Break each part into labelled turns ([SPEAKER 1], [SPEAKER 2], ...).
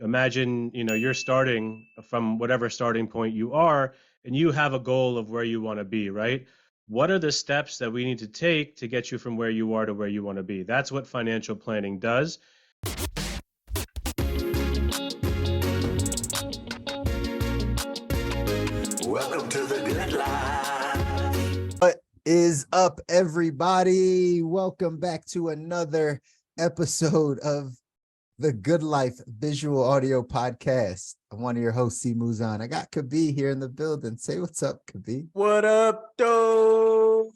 [SPEAKER 1] Imagine, you're starting from whatever starting point you are, and you have a goal of where you want to be, right? What are the steps that we need to take to get you from where you are to where you want to be? That's what financial planning does.
[SPEAKER 2] Welcome to the Good Life.
[SPEAKER 3] What is up, everybody? Welcome back to another episode of the Good Life Visual Audio Podcast. I'm one of your hosts, Sid Misra. I got Kabi here in the building. Say what's up, Kabi.
[SPEAKER 4] What up, though?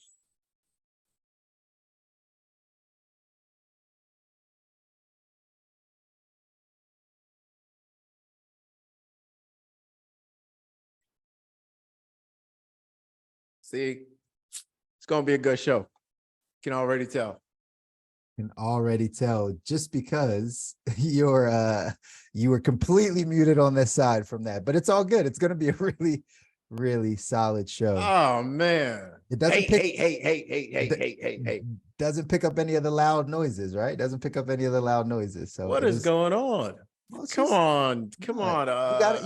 [SPEAKER 4] See, it's going to be a good show. Can already tell.
[SPEAKER 3] Can already tell just because you were completely muted on this side from that, but it's all good. It's going to be a really solid show.
[SPEAKER 4] Oh, man.
[SPEAKER 3] It doesn't
[SPEAKER 4] Hey.
[SPEAKER 3] Doesn't pick up any of the loud noises, right? Doesn't pick up any of the loud noises. So
[SPEAKER 4] what is going on?
[SPEAKER 3] Well,
[SPEAKER 4] Come on.
[SPEAKER 3] You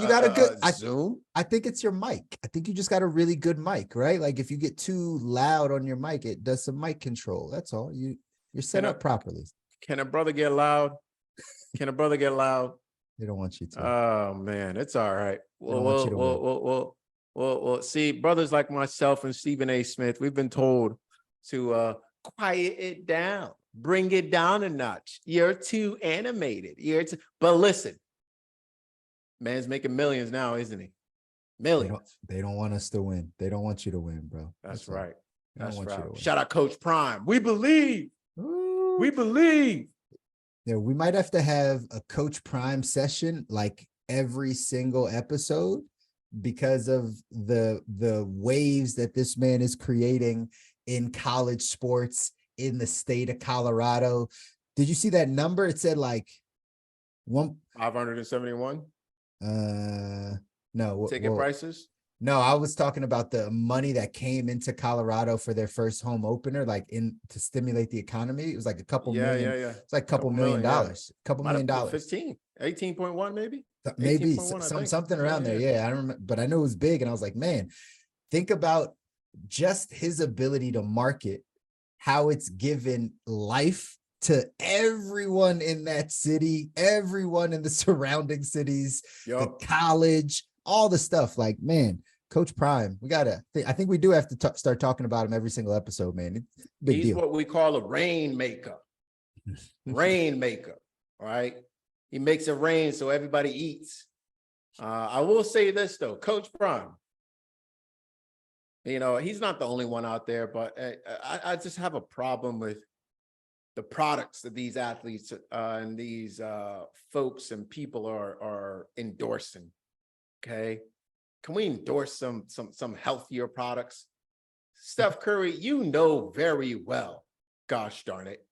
[SPEAKER 3] got a good
[SPEAKER 4] Zoom.
[SPEAKER 3] I think it's your mic. I think you just got a really good mic, right? Like if you get too loud on your mic, it does some mic control. That's all. You're set up properly.
[SPEAKER 4] Can a brother get loud? They don't
[SPEAKER 3] want you to.
[SPEAKER 4] Oh, man. It's all right. Well, see, brothers like myself and Stephen A. Smith, we've been told to quiet it down, bring it down a notch. You're too animated. But listen, man's making millions now, isn't he? Millions.
[SPEAKER 3] They don't want us to win. They don't want you to win, bro.
[SPEAKER 4] That's right.
[SPEAKER 3] That's right.
[SPEAKER 4] Shout out Coach Prime. We believe.
[SPEAKER 3] Ooh.
[SPEAKER 4] We believe.
[SPEAKER 3] Yeah, we might have to have a Coach Prime session like every single episode because of the waves that this man is creating in college sports in the state of Colorado. Did you see that number? It said like
[SPEAKER 4] 571.
[SPEAKER 3] No
[SPEAKER 4] ticket prices.
[SPEAKER 3] No, I was talking about the money that came into Colorado for their first home opener, like to stimulate the economy. It was like a couple million. Yeah. It's like a couple million dollars. Couple million dollars.
[SPEAKER 4] 18.1 maybe.
[SPEAKER 3] Maybe something around there. Yeah, I don't remember, but I know it was big, and I was like, man, think about just his ability to market, how it's given life to everyone in that city, everyone in the surrounding cities, the college, all the stuff. Like, man, Coach Prime, I think we do have to start talking about him every single episode, man. It's a big deal.
[SPEAKER 4] What we call a rainmaker. Rainmaker, all right? He makes it rain so everybody eats. I will say this, though. Coach Prime, he's not the only one out there, but I just have a problem with the products that these athletes and these folks and people are endorsing. Okay, can we endorse some healthier products? Steph Curry, you know very well, gosh darn it,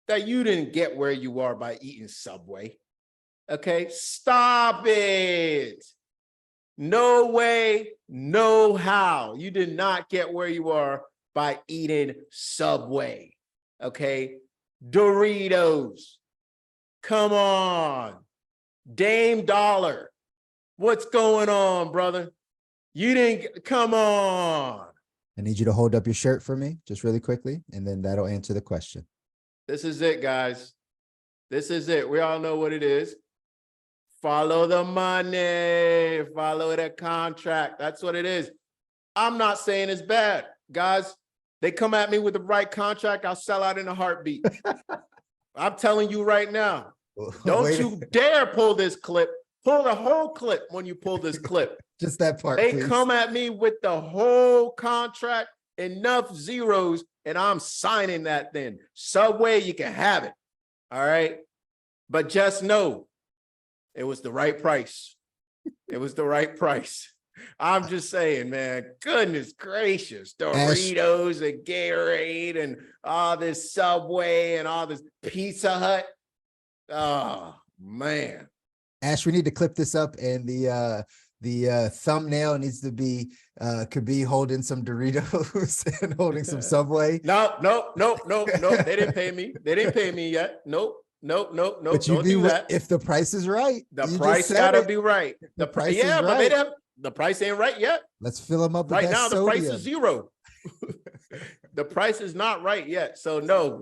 [SPEAKER 4] that you didn't get where you are by eating Subway. Okay, stop it. No way, no how. You did not get where you are by eating Subway. Okay, Doritos. Come on. Dame Dollar. What's going on, brother? You didn't, come on.
[SPEAKER 3] I need you to hold up your shirt for me, just really quickly, and then that'll answer the question.
[SPEAKER 4] This is it, guys. This is it. We all know what it is. Follow the money. Follow the contract. That's what it is. I'm not saying it's bad. Guys, they come at me with the right contract, I'll sell out in a heartbeat. I'm telling you right now. Don't you dare pull this clip. Pull the whole clip when you pull this clip.
[SPEAKER 3] Just that part,
[SPEAKER 4] They
[SPEAKER 3] please.
[SPEAKER 4] come at me with the whole contract, enough zeros, and I'm signing that then. Subway, you can have it. All right? But just know, it was the right price. It was the right price. I'm just saying, man, goodness gracious. Doritos and Gatorade and all this Subway and all this Pizza Hut. Oh, man.
[SPEAKER 3] Ash, we need to clip this up, and the thumbnail needs to be could be holding some Doritos and holding some Subway.
[SPEAKER 4] No. They didn't pay me. They didn't pay me yet. Nope.
[SPEAKER 3] But you
[SPEAKER 4] Don't do
[SPEAKER 3] do
[SPEAKER 4] that.
[SPEAKER 3] if the price is right.
[SPEAKER 4] The
[SPEAKER 3] You just
[SPEAKER 4] price
[SPEAKER 3] said
[SPEAKER 4] gotta
[SPEAKER 3] it.
[SPEAKER 4] be right.
[SPEAKER 3] The price is
[SPEAKER 4] Yeah, but
[SPEAKER 3] right.
[SPEAKER 4] the price ain't right yet.
[SPEAKER 3] Let's fill them up with
[SPEAKER 4] Right
[SPEAKER 3] that
[SPEAKER 4] now, the price
[SPEAKER 3] sodium.
[SPEAKER 4] is zero. The price is not right yet. So no.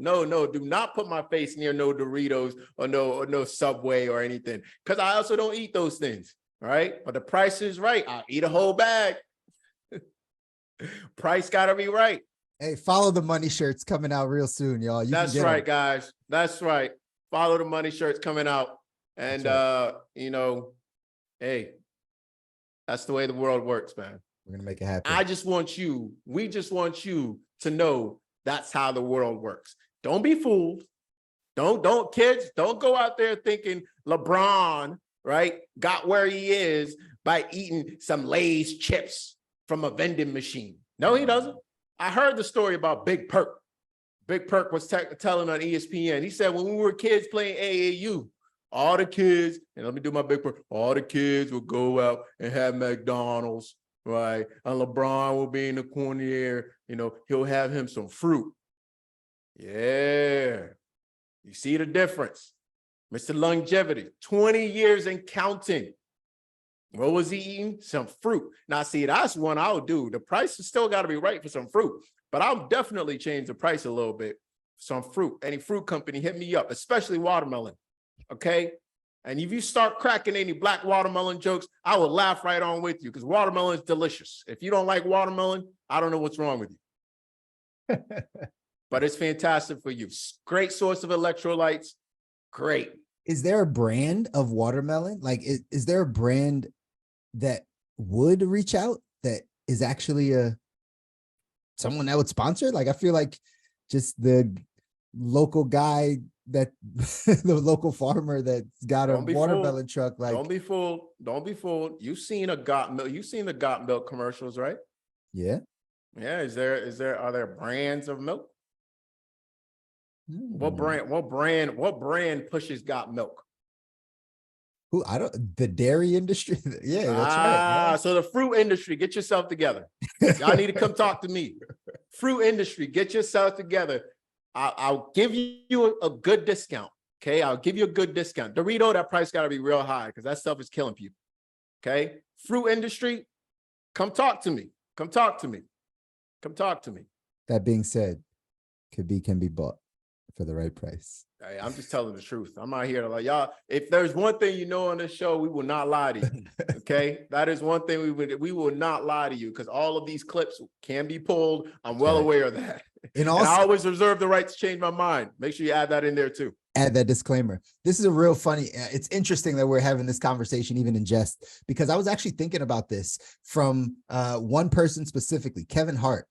[SPEAKER 4] Do not put my face near no Doritos or no Subway or anything. Because I also don't eat those things. All right. But the price is right. I'll eat a whole bag. Price gotta be right.
[SPEAKER 3] Hey, follow the money shirts coming out real soon, y'all. You
[SPEAKER 4] That's
[SPEAKER 3] can get
[SPEAKER 4] right,
[SPEAKER 3] them.
[SPEAKER 4] guys. That's right. Follow the money shirts coming out. And
[SPEAKER 3] Right.
[SPEAKER 4] hey, that's the way the world works, man.
[SPEAKER 3] We're gonna make it happen.
[SPEAKER 4] We just want you to know that's how the world works. Don't be fooled. Don't kids, don't go out there thinking LeBron, right, got where he is by eating some Lay's chips from a vending machine. No, he doesn't. I heard the story about Big Perk. Big Perk was telling on ESPN. He said when we were kids playing AAU, all the kids, and let me do my Big Perk, all the kids would go out and have McDonald's, right? And LeBron will be in the corner there, he'll have him some fruit. Yeah. You see the difference. Mr. Longevity, 20 years and counting. What was he eating? Some fruit. Now, see, that's one I'll do. The price has still got to be right for some fruit, but I'll definitely change the price a little bit. Some fruit. Any fruit company, hit me up, especially watermelon. Okay? And if you start cracking any black watermelon jokes, I will laugh right on with you because watermelon is delicious. If you don't like watermelon, I don't know what's wrong with you. But it's fantastic for you. Great source of electrolytes. Great.
[SPEAKER 3] Is there a brand of watermelon? Like, is there a brand that would reach out that is actually someone that would sponsor? Like, I feel like just the local guy that the local farmer that's got a watermelon truck. Like,
[SPEAKER 4] don't be fooled. Don't be fooled. You've seen the Got Milk commercials, right?
[SPEAKER 3] Yeah.
[SPEAKER 4] Yeah. Are there brands of milk? What brand pushes Got Milk?
[SPEAKER 3] Who the dairy industry. Yeah, that's right.
[SPEAKER 4] So the fruit industry, get yourself together. Y'all need to come talk to me. Fruit industry, get yourself together. I'll give you a good discount. Okay. I'll give you a good discount. Dorito, that price got to be real high because that stuff is killing people. Okay. Fruit industry, come talk to me. Come talk to me. Come talk to me.
[SPEAKER 3] That being said, can be bought for the right price.
[SPEAKER 4] Hey, I'm just telling the truth. I'm not here to lie. Y'all, if there's one thing you know on this show, we will not lie to you. Okay. That is one thing we will not lie to you because all of these clips can be pulled. I'm well aware of that. And I always reserve the right to change my mind. Make sure you add that in there too.
[SPEAKER 3] Add that disclaimer. This is a real funny. It's interesting that we're having this conversation even in jest, because I was actually thinking about this from one person specifically, Kevin Hart.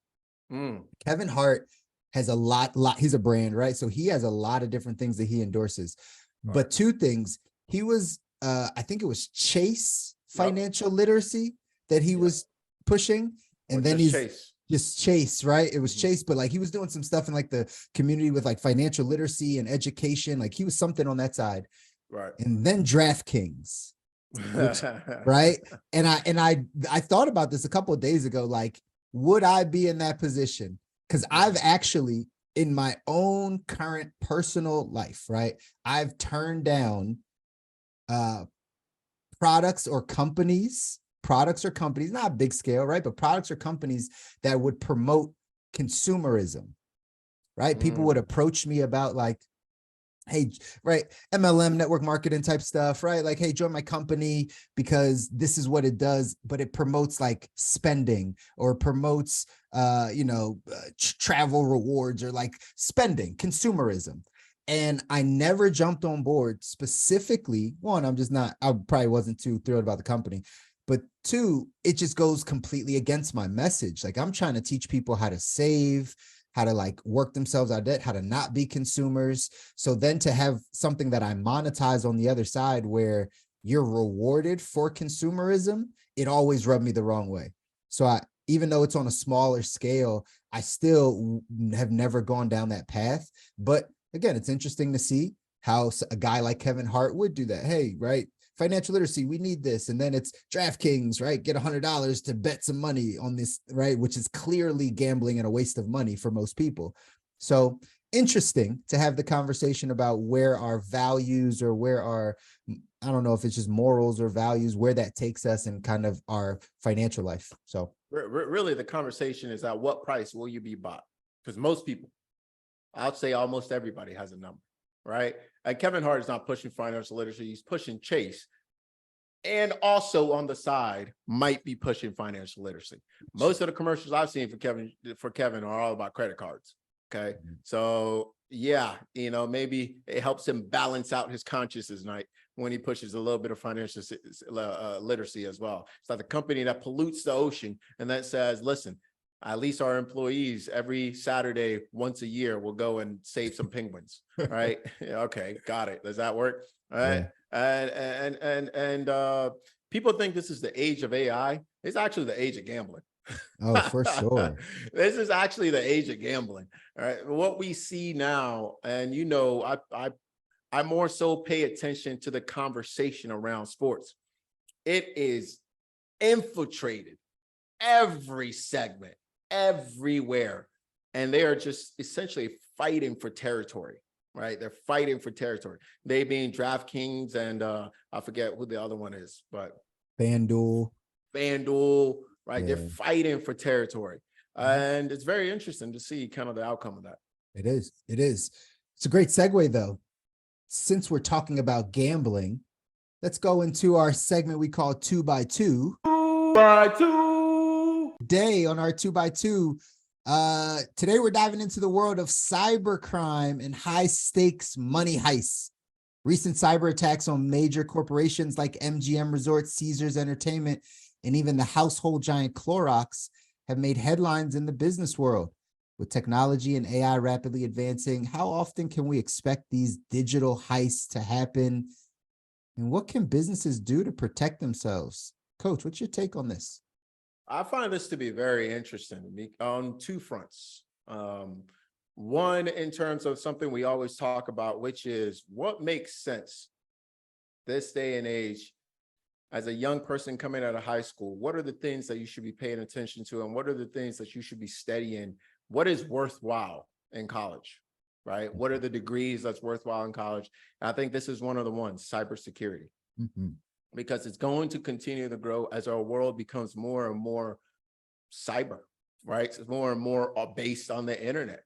[SPEAKER 3] Kevin Hart has a lot, he's a brand, right? So he has a lot of different things that he endorses. Right. But two things, he was, I think it was Chase Financial Literacy that he was pushing. And then he's just Chase, right? It was Chase, but like he was doing some stuff in like the community with like financial literacy and education. Like he was something on that side. Right. And then DraftKings, which, right? And I thought about this a couple of days ago, like, would I be in that position? Because I've actually, in my own current personal life, right, I've turned down products or companies, not big scale, right, but products or companies that would promote consumerism, right? People would approach me about like, hey, right, MLM network marketing type stuff, right? Like, hey, join my company because this is what it does, but it promotes like spending or promotes, travel rewards or like spending, consumerism. And I never jumped on board specifically. One, I probably wasn't too thrilled about the company, but two, it just goes completely against my message. Like I'm trying to teach people how to save, how to like work themselves out of debt, how to not be consumers. So then to have something that I monetize on the other side where you're rewarded for consumerism, it always rubbed me the wrong way. So even though it's on a smaller scale, I still have never gone down that path. But again, it's interesting to see how a guy like Kevin Hart would do that. Hey, right, financial literacy, we need this. And then it's DraftKings, right? Get $100 to bet some money on this, right? Which is clearly gambling and a waste of money for most people. So interesting to have the conversation about where our values or where our, I don't know if it's just morals or values, where that takes us in kind of our financial life. So
[SPEAKER 4] really the conversation is at what price will you be bought? Because most people, I'll say almost everybody has a number, right? And Kevin Hart is not pushing financial literacy. He's pushing Chase. And also on the side might be pushing financial literacy. Most of the commercials I've seen for Kevin are all about credit cards. Okay. So yeah, you know, maybe it helps him balance out his consciousness night when he pushes a little bit of financial literacy as well. It's like the company that pollutes the ocean and that says, listen, at least our employees every Saturday, once a year, will go and save some penguins, right? Yeah, okay, got it. Does that work? All right. Yeah. And people think this is the age of AI. It's actually the age of gambling.
[SPEAKER 3] Oh, for sure.
[SPEAKER 4] This is actually the age of gambling. All right. What we see now, and you know, I more so pay attention to the conversation around sports. It is infiltrated every segment, everywhere. And they are just essentially fighting for territory, right? They're fighting for territory. They being DraftKings and I forget who the other one is, but
[SPEAKER 3] FanDuel,
[SPEAKER 4] right?
[SPEAKER 3] Yeah.
[SPEAKER 4] They're fighting for territory. And it's very interesting to see kind of the outcome of that.
[SPEAKER 3] It is. It is. It's a great segue, though. Since we're talking about gambling, let's go into our segment we call 2x2.
[SPEAKER 4] 2x2.
[SPEAKER 3] Today on our 2x2, today we're diving into the world of cybercrime and high-stakes money heists. Recent cyber attacks on major corporations like MGM Resorts, Caesars Entertainment, and even the household giant Clorox have made headlines in the business world. With technology and AI rapidly advancing, how often can we expect these digital heists to happen? And what can businesses do to protect themselves? Coach, what's your take on this?
[SPEAKER 4] I find this to be very interesting on two fronts. One, in terms of something we always talk about, which is what makes sense this day and age as a young person coming out of high school. What are the things that you should be paying attention to? And what are the things that you should be studying? What is worthwhile in college, right? What are the degrees that's worthwhile in college? And I think this is one of the ones, cybersecurity. Because it's going to continue to grow as our world becomes more and more cyber, right? It's more and more based on the internet.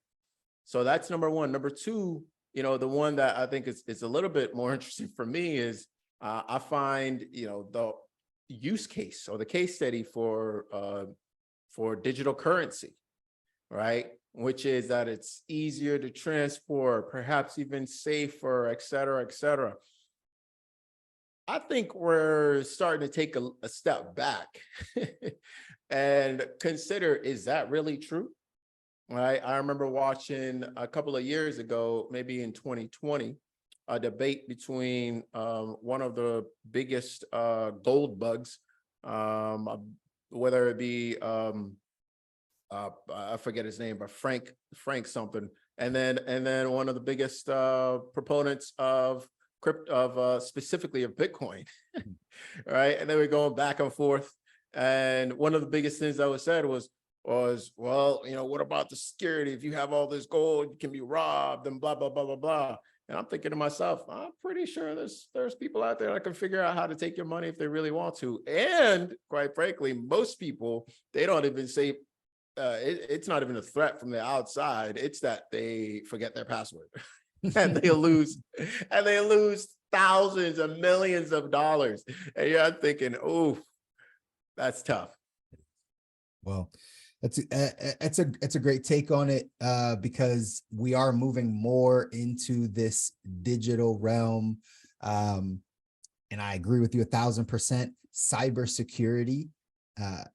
[SPEAKER 4] So that's number one. Number two, you know, the one that I think is a little bit more interesting for me is I find, you know, the use case or the case study for digital currency, right? Which is that it's easier to transport, perhaps even safer, et cetera, et cetera. I think we're starting to take a step back and consider, is that really true? Right. I remember watching a couple of years ago, maybe in 2020, a debate between one of the biggest gold bugs, whether it be, I forget his name, but Frank something. And then one of the biggest proponents of specifically of Bitcoin, right? And they were going back and forth. And one of the biggest things that was said was, well, you know, what about the security? If you have all this gold, you can be robbed and blah, blah, blah, blah, blah. And I'm thinking to myself, I'm pretty sure there's people out there that can figure out how to take your money if they really want to. And quite frankly, most people, they don't even say, it's not even a threat from the outside. It's that they forget their password. and they lose thousands of millions of dollars. And you're thinking, oh, that's tough.
[SPEAKER 3] Well, that's a great take on it, because we are moving more into this digital realm. And I agree with you 1,000%. Cybersecurity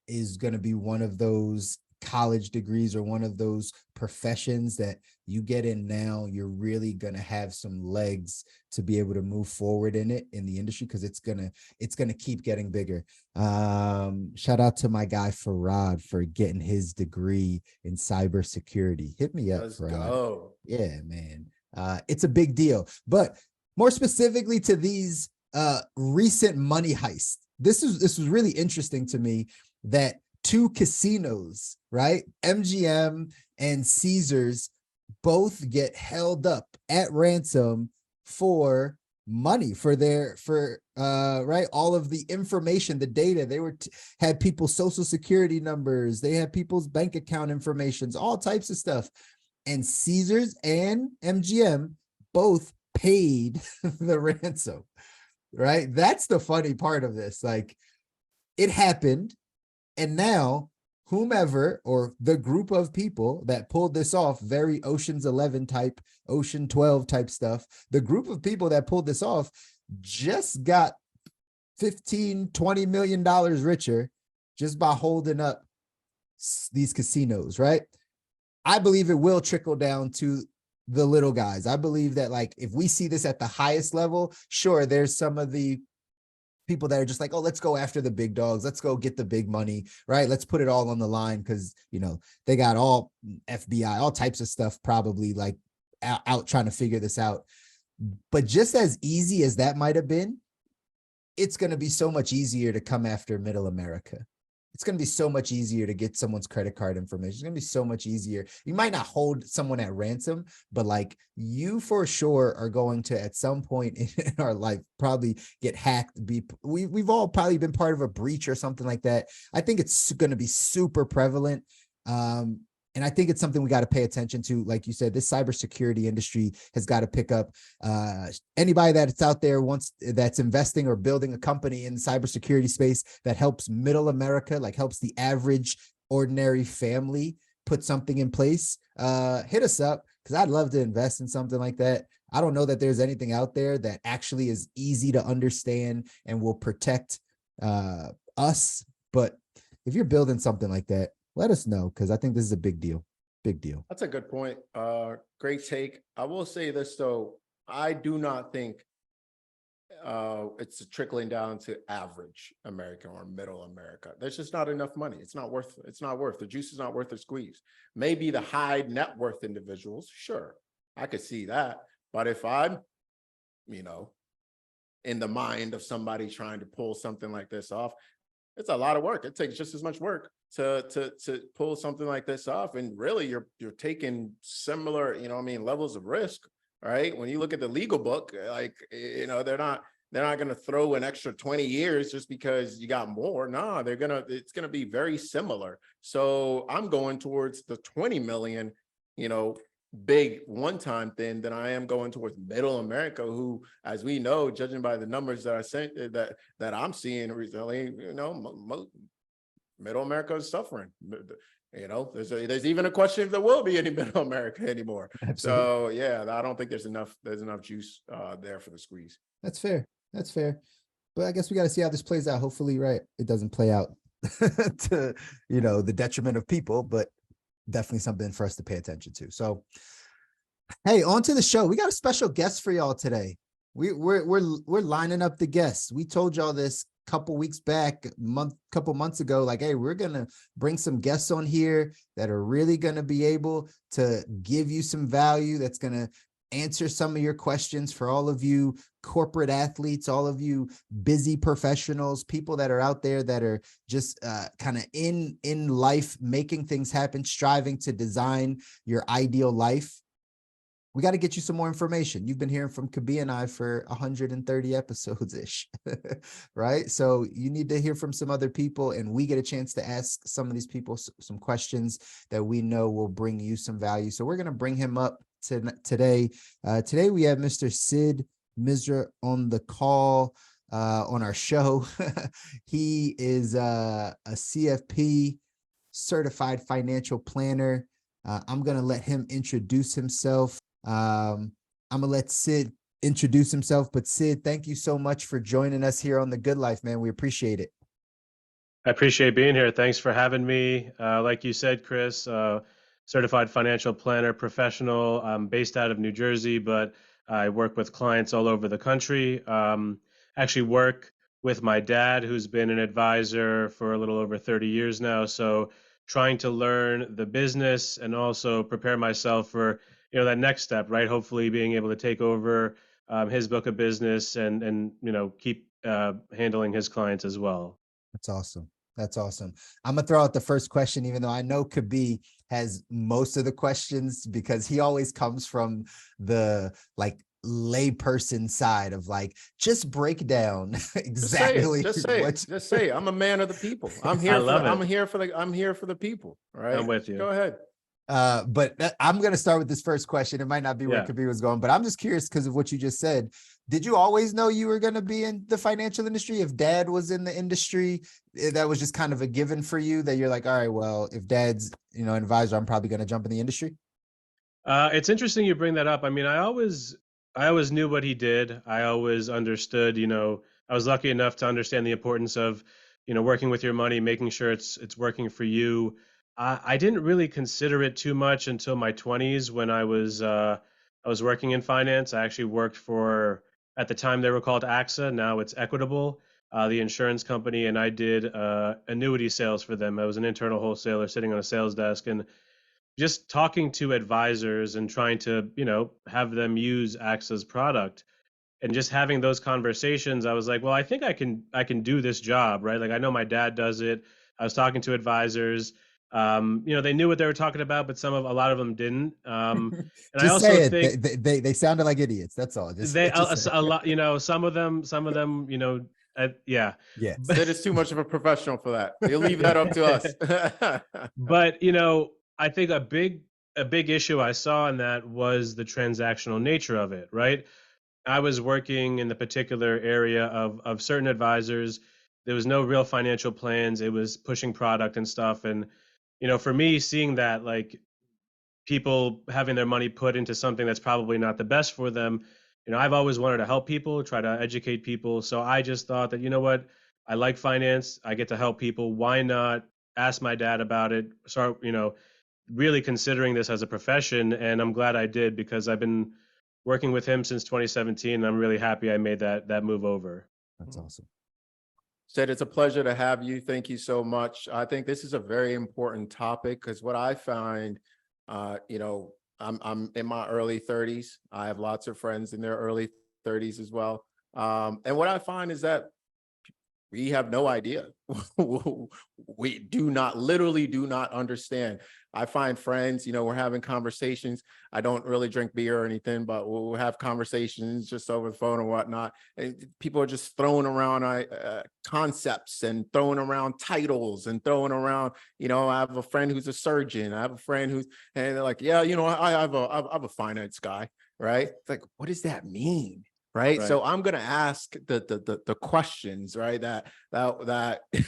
[SPEAKER 3] is going to be one of those college degrees or one of those professions that you get in now, you're really going to have some legs to be able to move forward in the industry, because it's going to keep getting bigger. Shout out to my guy Farad for getting his degree in cybersecurity. Hit me up.
[SPEAKER 4] Let's
[SPEAKER 3] Farad.
[SPEAKER 4] go.
[SPEAKER 3] Yeah, man. It's a big deal. But more specifically to these recent money heists, this was really interesting to me that two casinos, right? MGM and Caesars, both get held up at ransom for money, for right, all of the information, the data. They had people's social security numbers, they had people's bank account informations, all types of stuff. And Caesars and MGM both paid the ransom, right? That's the funny part of this. Like, it happened, and now whomever, or the group of people that pulled this off, very Ocean's 11 type, Ocean 12 type stuff, the group of people that pulled this off just got 15-20 million dollars richer just by holding up these casinos, right? I believe it will trickle down to the little guys. I believe that, like, if we see this at the highest level, sure, there's some of the people that are just like, oh, let's go after the big dogs. Let's go get the big money, right? Let's put it all on the line because, they got all FBI, all types of stuff probably like out trying to figure this out. But just as easy as that might have been, it's going to be so much easier to come after middle America. It's going to be so much easier to get someone's credit card information. It's going to be so much easier. You might not hold someone at ransom, but like, you for sure are going to, at some point in our life, probably get hacked. We've all probably been part of a breach or something like that. I think it's going to be super prevalent. And I think it's something we got to pay attention to. Like you said, this cybersecurity industry has got to pick up. Anybody that's out there that's investing or building a company in the cybersecurity space that helps middle America, like helps the average ordinary family put something in place, hit us up, because I'd love to invest in something like that. I don't know that there's anything out there that actually is easy to understand and will protect us. But if you're building something like that, let us know, because I think this is a big deal. Big deal.
[SPEAKER 4] That's a good point. Great take. I will say this though. I do not think it's trickling down to average American or middle America. There's just not enough money. It's not worth the juice is not worth the squeeze. Maybe the high net worth individuals, sure, I could see that. But if I'm, in the mind of somebody trying to pull something like this off, it's a lot of work. It takes just as much work to pull something like this off. And really you're taking similar, levels of risk, right? When you look at the legal book, like, they're not going to throw an extra 20 years just because you got more. No, it's going to be very similar. So I'm going towards the 20 million, big one-time thing than I am going towards middle America, who, as we know, judging by the numbers that I sent that I'm seeing recently, middle America is suffering. There's even a question if there will be any middle America anymore. Absolutely. So yeah, I don't think there's enough juice there for the squeeze.
[SPEAKER 3] That's fair. But I guess we got to see how this plays out. Hopefully, right, it doesn't play out to the detriment of people, but definitely something for us to pay attention to. So, hey, on to the show. We got a special guest for y'all today. We're lining up the guests. We told y'all this couple weeks back, couple months ago, like, hey, we're gonna bring some guests on here that are really gonna be able to give you some value, that's gonna answer some of your questions for all of you corporate athletes, all of you busy professionals, people that are out there that are just kind of in life, making things happen, striving to design your ideal life. We got to get you some more information. You've been hearing from Kabi and I for 130 episodes ish, right? So you need to hear from some other people, and we get a chance to ask some of these people some questions that we know will bring you some value. So we're going to bring him up today. Today we have Mr. Sid Misra on the call on our show. He is a CFP, certified financial planner. I'm going to let him introduce himself. I'm going to let Sid introduce himself, but Sid, thank you so much for joining us here on The Good Life, man. We appreciate it.
[SPEAKER 1] I appreciate being here. Thanks for having me. Like you said, Chris, certified financial planner professional. I'm based out of New Jersey, but I work with clients all over the country. Actually work with my dad, who's been an advisor for a little over 30 years now. So trying to learn the business and also prepare myself for that next step, right? Hopefully being able to take over his book of business and keep handling his clients as well.
[SPEAKER 3] That's awesome. That's awesome. I'm gonna throw out the first question, even though I know Kabi has most of the questions because he always comes from the like layperson side of like just break down
[SPEAKER 4] Just say it.
[SPEAKER 3] exactly
[SPEAKER 4] Just say it.
[SPEAKER 3] what.
[SPEAKER 4] Just say it. I'm a man of the people. I'm
[SPEAKER 1] I
[SPEAKER 4] here for
[SPEAKER 1] love
[SPEAKER 4] the.
[SPEAKER 1] it.
[SPEAKER 4] I'm here for the people. All right.
[SPEAKER 1] I'm with you.
[SPEAKER 4] Go ahead.
[SPEAKER 3] But I'm going to start with this first question. It might not be where
[SPEAKER 1] Yeah.
[SPEAKER 3] Kabir was going, but I'm just curious because of what you just said. Did you always know you were going to be in the financial industry? If dad was in the industry, that was just kind of a given for you that you're like, all right, well, if dad's, an advisor, I'm probably going to jump in the industry.
[SPEAKER 1] It's interesting you bring that up. I mean, I always knew what he did. I always understood, I was lucky enough to understand the importance of, working with your money, making sure it's working for you. I didn't really consider it too much until my 20s when I was working in finance. I actually worked for, at the time they were called AXA, now it's Equitable, the insurance company, and I did annuity sales for them. I was an internal wholesaler sitting on a sales desk, and just talking to advisors and trying to, have them use AXA's product and just having those conversations, I was like, well, I think I can do this job, right? Like I know my dad does it. I was talking to advisors. They knew what they were talking about, but a lot of them didn't. And I
[SPEAKER 3] Just
[SPEAKER 1] also
[SPEAKER 3] say it.
[SPEAKER 1] think
[SPEAKER 3] They sounded like idiots. That's all. Just,
[SPEAKER 1] they
[SPEAKER 3] just say
[SPEAKER 1] a
[SPEAKER 3] it.
[SPEAKER 1] lot, some of them, yeah.
[SPEAKER 3] Yeah.
[SPEAKER 4] Sid is too much of a professional for that. He'll leave that up to us.
[SPEAKER 1] But I think a big issue I saw in that was the transactional nature of it, right? I was working in the particular area of certain advisors. There was no real financial plans. It was pushing product and stuff. And, for me, seeing that, like, people having their money put into something that's probably not the best for them. I've always wanted to help people, try to educate people. So I just thought that, what, I like finance. I get to help people. Why not ask my dad about it? Start, really considering this as a profession. And I'm glad I did because I've been working with him since 2017. And I'm really happy I made that move over.
[SPEAKER 3] That's awesome.
[SPEAKER 4] Sid, it's a pleasure to have you. Thank you so much. I think this is a very important topic because what I find, I'm in my early 30s. I have lots of friends in their early 30s as well. And what I find is that we have no idea. We literally do not understand. I find friends, we're having conversations. I don't really drink beer or anything, but we'll have conversations just over the phone or whatnot. And people are just throwing around concepts and throwing around titles and throwing around, I have a friend who's a surgeon. I have a friend and they're like, yeah, I have a finance guy, right? It's like, what does that mean? Right.
[SPEAKER 1] Right.
[SPEAKER 4] So I'm going to ask the questions, right, that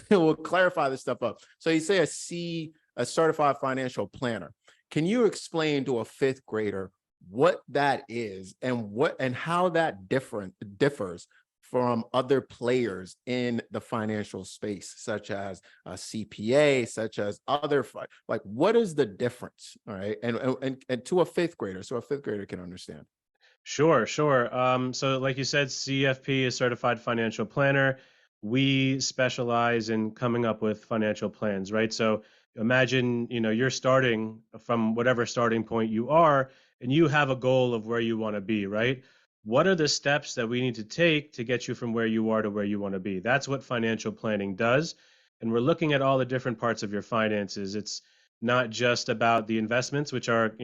[SPEAKER 4] will clarify this stuff up. So you say a certified financial planner. Can you explain to a fifth grader what that is and how that differs from other players in the financial space, such as a CPA, such as other, like, what is the difference? All right. And to a fifth grader, so a fifth grader can understand.
[SPEAKER 1] Sure, sure. So like you said, CFP is Certified Financial Planner. We specialize in coming up with financial plans, right? So imagine, you're starting from whatever starting point you are, and you have a goal of where you want to be, right? What are the steps that we need to take to get you from where you are to where you want to be? That's what financial planning does. And we're looking at all the different parts of your finances. It's not just about the investments, which are,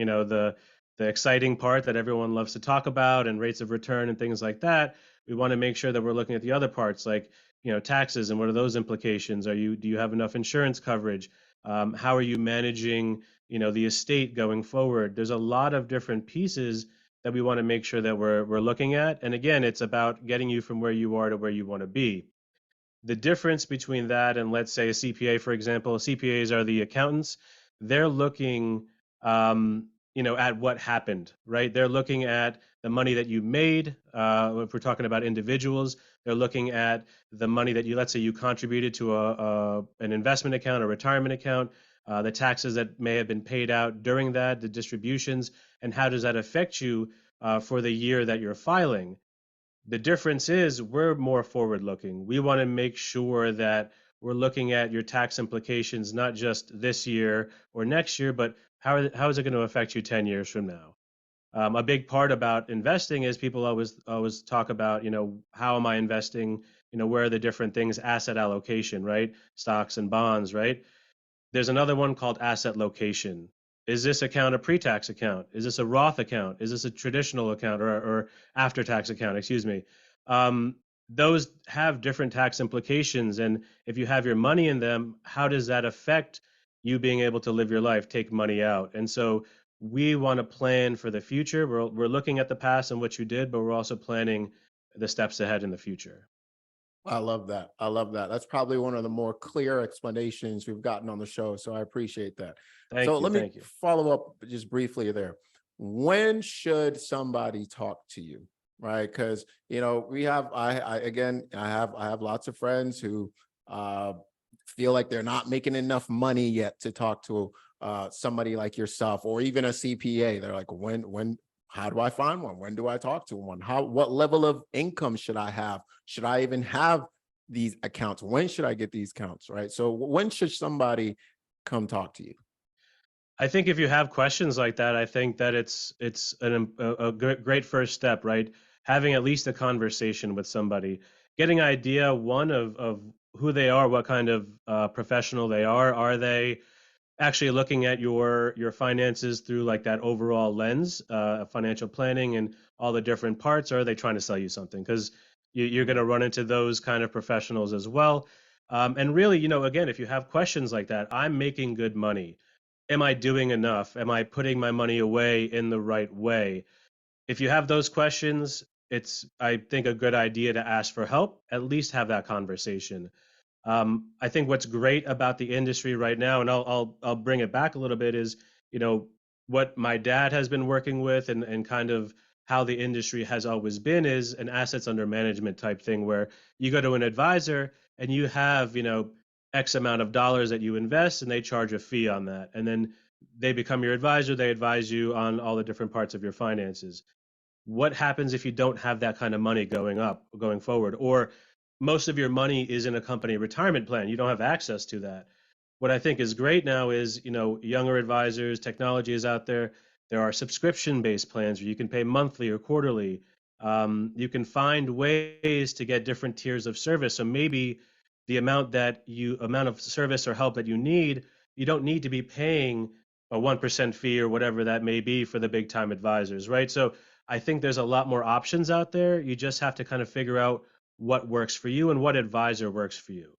[SPEAKER 1] the exciting part that everyone loves to talk about and rates of return and things like that. We want to make sure that we're looking at the other parts like, taxes and what are those implications? Do you have enough insurance coverage? How are you managing, the estate going forward? There's a lot of different pieces that we want to make sure that we're looking at. And again, it's about getting you from where you are to where you want to be. The difference between that and, let's say, a CPA, for example, CPAs are the accountants. They're looking, at what happened, right? They're looking at the money that you made. If we're talking about individuals, they're looking at the money that let's say you contributed to an investment account, a retirement account, the taxes that may have been paid out during that, the distributions, and how does that affect you for the year that you're filing. The difference is we're more forward looking. We want to make sure that we're looking at your tax implications, not just this year or next year, but how is it going to affect you 10 years from now? A big part about investing is people always talk about, how am I investing, where are the different things, asset allocation, right? Stocks and bonds, right? There's another one called asset location. Is this account a pre-tax account? Is this a Roth account? Is this a traditional account or after-tax account? Excuse me. Um, those have different tax implications, and if you have your money in them, how does that affect you being able to live your life, take money out? And so we want to plan for the future. We're looking at the past and what you did, but we're also planning the steps ahead in the future.
[SPEAKER 4] I love that. I love that. That's probably one of the more clear explanations we've gotten on the show. So I appreciate that. So
[SPEAKER 1] Thank you.
[SPEAKER 4] let me
[SPEAKER 1] Thank you.
[SPEAKER 4] follow up just briefly there. When should somebody talk to you? Right. Because we have I have lots of friends who feel like they're not making enough money yet to talk to somebody like yourself or even a CPA. They're like, when how do I find one? When do I talk to one? What level of income should I have? Should I even have these accounts? When should I get these accounts? Right. So when should somebody come talk to you?
[SPEAKER 1] I think if you have questions like that, I think that it's a great first step, right? Having at least a conversation with somebody, getting idea one of who they are, what kind of professional they are. Are they actually looking at your finances through like that overall lens, financial planning and all the different parts, or are they trying to sell you something? Because you're going to run into those kind of professionals as well. And really, again, if you have questions like that, I'm making good money. Am I doing enough? Am I putting my money away in the right way? If you have those questions, it's, I think, a good idea to ask for help, at least have that conversation. I think what's great about the industry right now, and I'll bring it back a little bit, is you know what my dad has been working with, and kind of how the industry has always been is an assets under management type thing, where you go to an advisor and you have X amount of dollars that you invest, and they charge a fee on that, and then they become your advisor. They advise you on all the different parts of your finances. What happens if you don't have that kind of money going forward, or most of your money is in a company retirement plan, you don't have access to that? What I think is great now is younger advisors, technology is out there. There are subscription based plans where you can pay monthly or quarterly. You can find ways to get different tiers of service, so maybe the amount of service or help that you need, you don't need to be paying a 1% fee or whatever that may be for the big time advisors, right? So I think there's a lot more options out there. You just have to kind of figure out what works for you and what advisor works for you.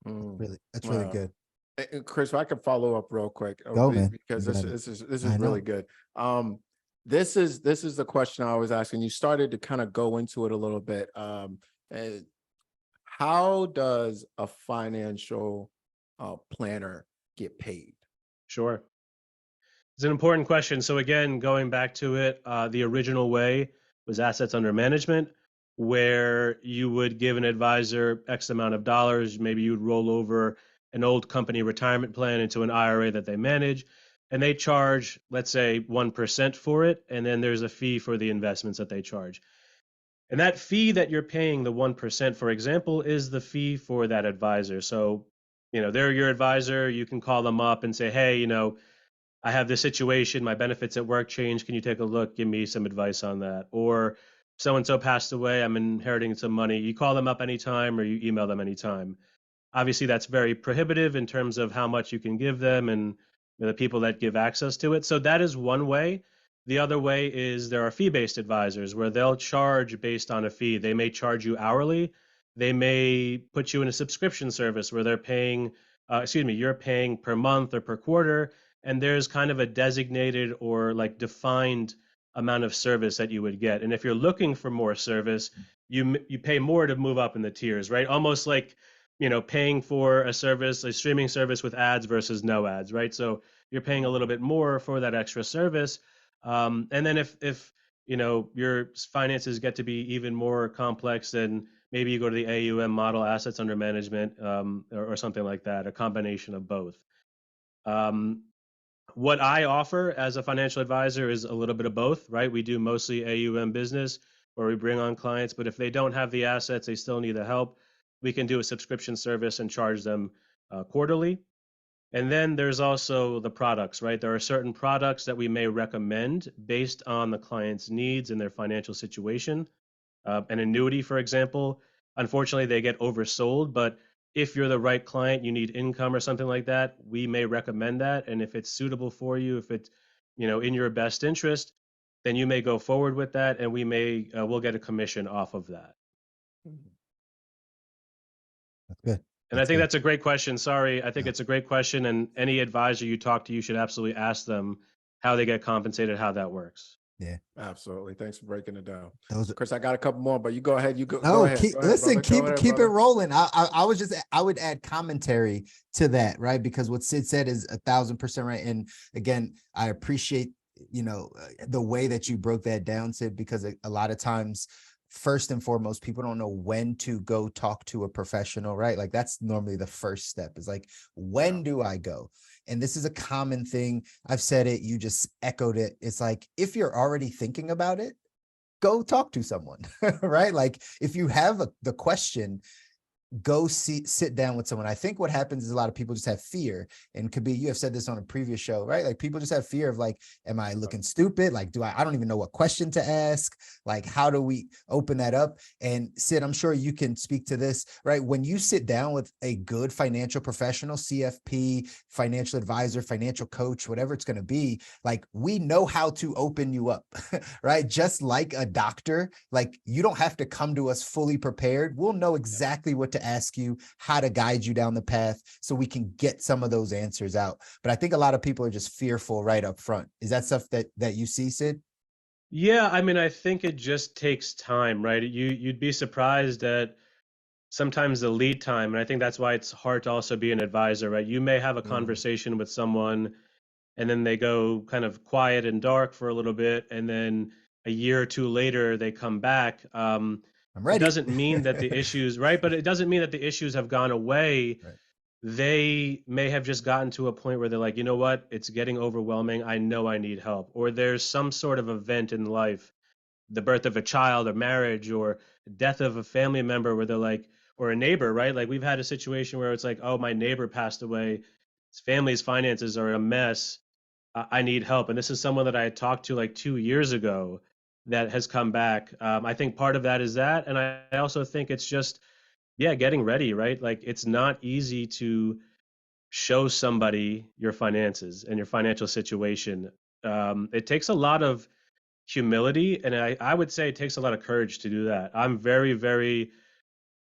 [SPEAKER 4] Mm,
[SPEAKER 3] That's really
[SPEAKER 4] wow.
[SPEAKER 3] good.
[SPEAKER 4] Chris, if I could follow up real quick
[SPEAKER 3] Go, man.
[SPEAKER 4] because
[SPEAKER 3] You
[SPEAKER 4] this
[SPEAKER 3] got it.
[SPEAKER 4] this is this
[SPEAKER 3] I
[SPEAKER 4] is
[SPEAKER 3] know.
[SPEAKER 4] really good. This is the question I was asking. You started to kind of go into it a little bit. And how does a financial planner get paid?
[SPEAKER 1] Sure. It's an important question. So again, going back to it, the original way was assets under management, where you would give an advisor X amount of dollars. Maybe you'd roll over an old company retirement plan into an IRA that they manage, and they charge, let's say, 1% for it, and then there's a fee for the investments that they charge. And that fee that you're paying, the 1%, for example, is the fee for that advisor. So, they're your advisor. You can call them up and say, hey, I have this situation, my benefits at work change. Can you take a look? Give me some advice on that. Or so and so passed away, I'm inheriting some money. You call them up anytime or you email them anytime. Obviously, that's very prohibitive in terms of how much you can give them and the people that give access to it. So that is one way. The other way is there are fee-based advisors where they'll charge based on a fee. They may charge you hourly. They may put you in a subscription service where you're paying per month or per quarter, and there's kind of a designated or like defined amount of service that you would get. And if you're looking for more service, you pay more to move up in the tiers, right? Almost like paying for a streaming service with ads versus no ads, right? So you're paying a little bit more for that extra service. And then if your finances get to be even more complex, then maybe you go to the AUM model, assets under management, or something like that, a combination of both. Um, what I offer as a financial advisor is a little bit of both, right? We do mostly AUM business where we bring on clients, but if they don't have the assets, they still need the help. We can do a subscription service and charge them quarterly. And then there's also the products, right? There are certain products that we may recommend based on the client's needs and their financial situation. An annuity, for example, unfortunately they get oversold. But if you're the right client, you need income or something like that, we may recommend that. And if it's suitable for you, if it's, in your best interest, then you may go forward with that, and we'll get a commission off of that.
[SPEAKER 4] Mhm.
[SPEAKER 3] That's good.
[SPEAKER 1] And I
[SPEAKER 3] That's
[SPEAKER 1] think
[SPEAKER 3] good.
[SPEAKER 1] that's a great question. Sorry, I think
[SPEAKER 3] Yeah.
[SPEAKER 1] it's a great question, and any advisor you talk to, you should absolutely ask them how they get compensated, how that works.
[SPEAKER 3] Yeah.
[SPEAKER 4] Absolutely. Thanks for breaking it down.
[SPEAKER 3] Those
[SPEAKER 4] Chris, I got a couple more, but you go ahead. You go
[SPEAKER 3] No,
[SPEAKER 4] ahead.
[SPEAKER 3] keep
[SPEAKER 4] Go ahead,
[SPEAKER 3] listen,
[SPEAKER 4] brother. Go
[SPEAKER 3] keep
[SPEAKER 4] ahead,
[SPEAKER 3] keep it
[SPEAKER 4] brother.
[SPEAKER 3] rolling. I would add commentary to that, right? Because what Sid said is 1,000% right. And again, I appreciate the way that you broke that down, Sid, because a lot of times, first and foremost, people don't know when to go talk to a professional, right? Like that's normally the first step is like,
[SPEAKER 4] Yeah.
[SPEAKER 3] when do I go? And this is a common thing. I've said it, you just echoed it. It's like if you're already thinking about it, go talk to someone, right? Like if you have the question, go sit down with someone. I think what happens is a lot of people just have fear, and could be, you have said this on a previous show, right? Like people just have fear of like, am I looking stupid? Like, I don't even know what question to ask. Like, how do we open that up? And Sid, I'm sure you can speak to this, right? When you sit down with a good financial professional, CFP, financial advisor, financial coach, whatever it's going to be, like we know how to open you up, right? Just like a doctor, like you don't have to come to us fully prepared. We'll know exactly what to ask you, how to guide you down the path so we can get some of those answers out. But I think a lot of people are just fearful right up front. Is that stuff that you see, Sid?
[SPEAKER 1] Yeah, I mean, I think it just takes time, right? You'd be surprised at sometimes the lead time, and I think that's why it's hard to also be an advisor, right? You may have a
[SPEAKER 4] Mhm.
[SPEAKER 1] conversation with someone, and then they go kind of quiet and dark for a little bit, and then a year or two later they come back.
[SPEAKER 3] I'm
[SPEAKER 1] It
[SPEAKER 3] ready.
[SPEAKER 1] doesn't mean that the issues, right? But it doesn't mean that the issues have gone away.
[SPEAKER 3] Right.
[SPEAKER 1] They may have just gotten to a point where they're like, you know what, it's getting overwhelming. I know I need help. Or there's some sort of event in life, the birth of a child or marriage or death of a family member, where they're like, or a neighbor, right? Like we've had a situation where it's like, oh, my neighbor passed away. His family's finances are a mess. I need help. And this is someone that I had talked to like 2 years ago that has come back. I think part of that is that. And I also think it's just, yeah, getting ready, right? Like it's not easy to show somebody your finances and your financial situation. It takes a lot of humility, and I would say it takes a lot of courage to do that. I'm very, very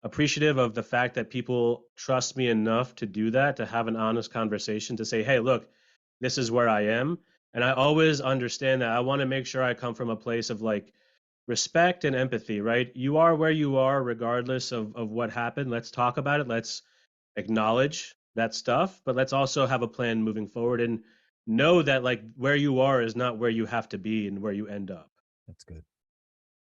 [SPEAKER 1] appreciative of the fact that people trust me enough to do that, to have an honest conversation, to say, hey, look, this is where I am. And I always understand that I want to make sure I come from a place of like respect and empathy, right? You are where you are, regardless of what happened. Let's talk about it. Let's acknowledge that stuff, but let's also have a plan moving forward and know that like where you are is not where you have to be and where you end up.
[SPEAKER 3] That's good.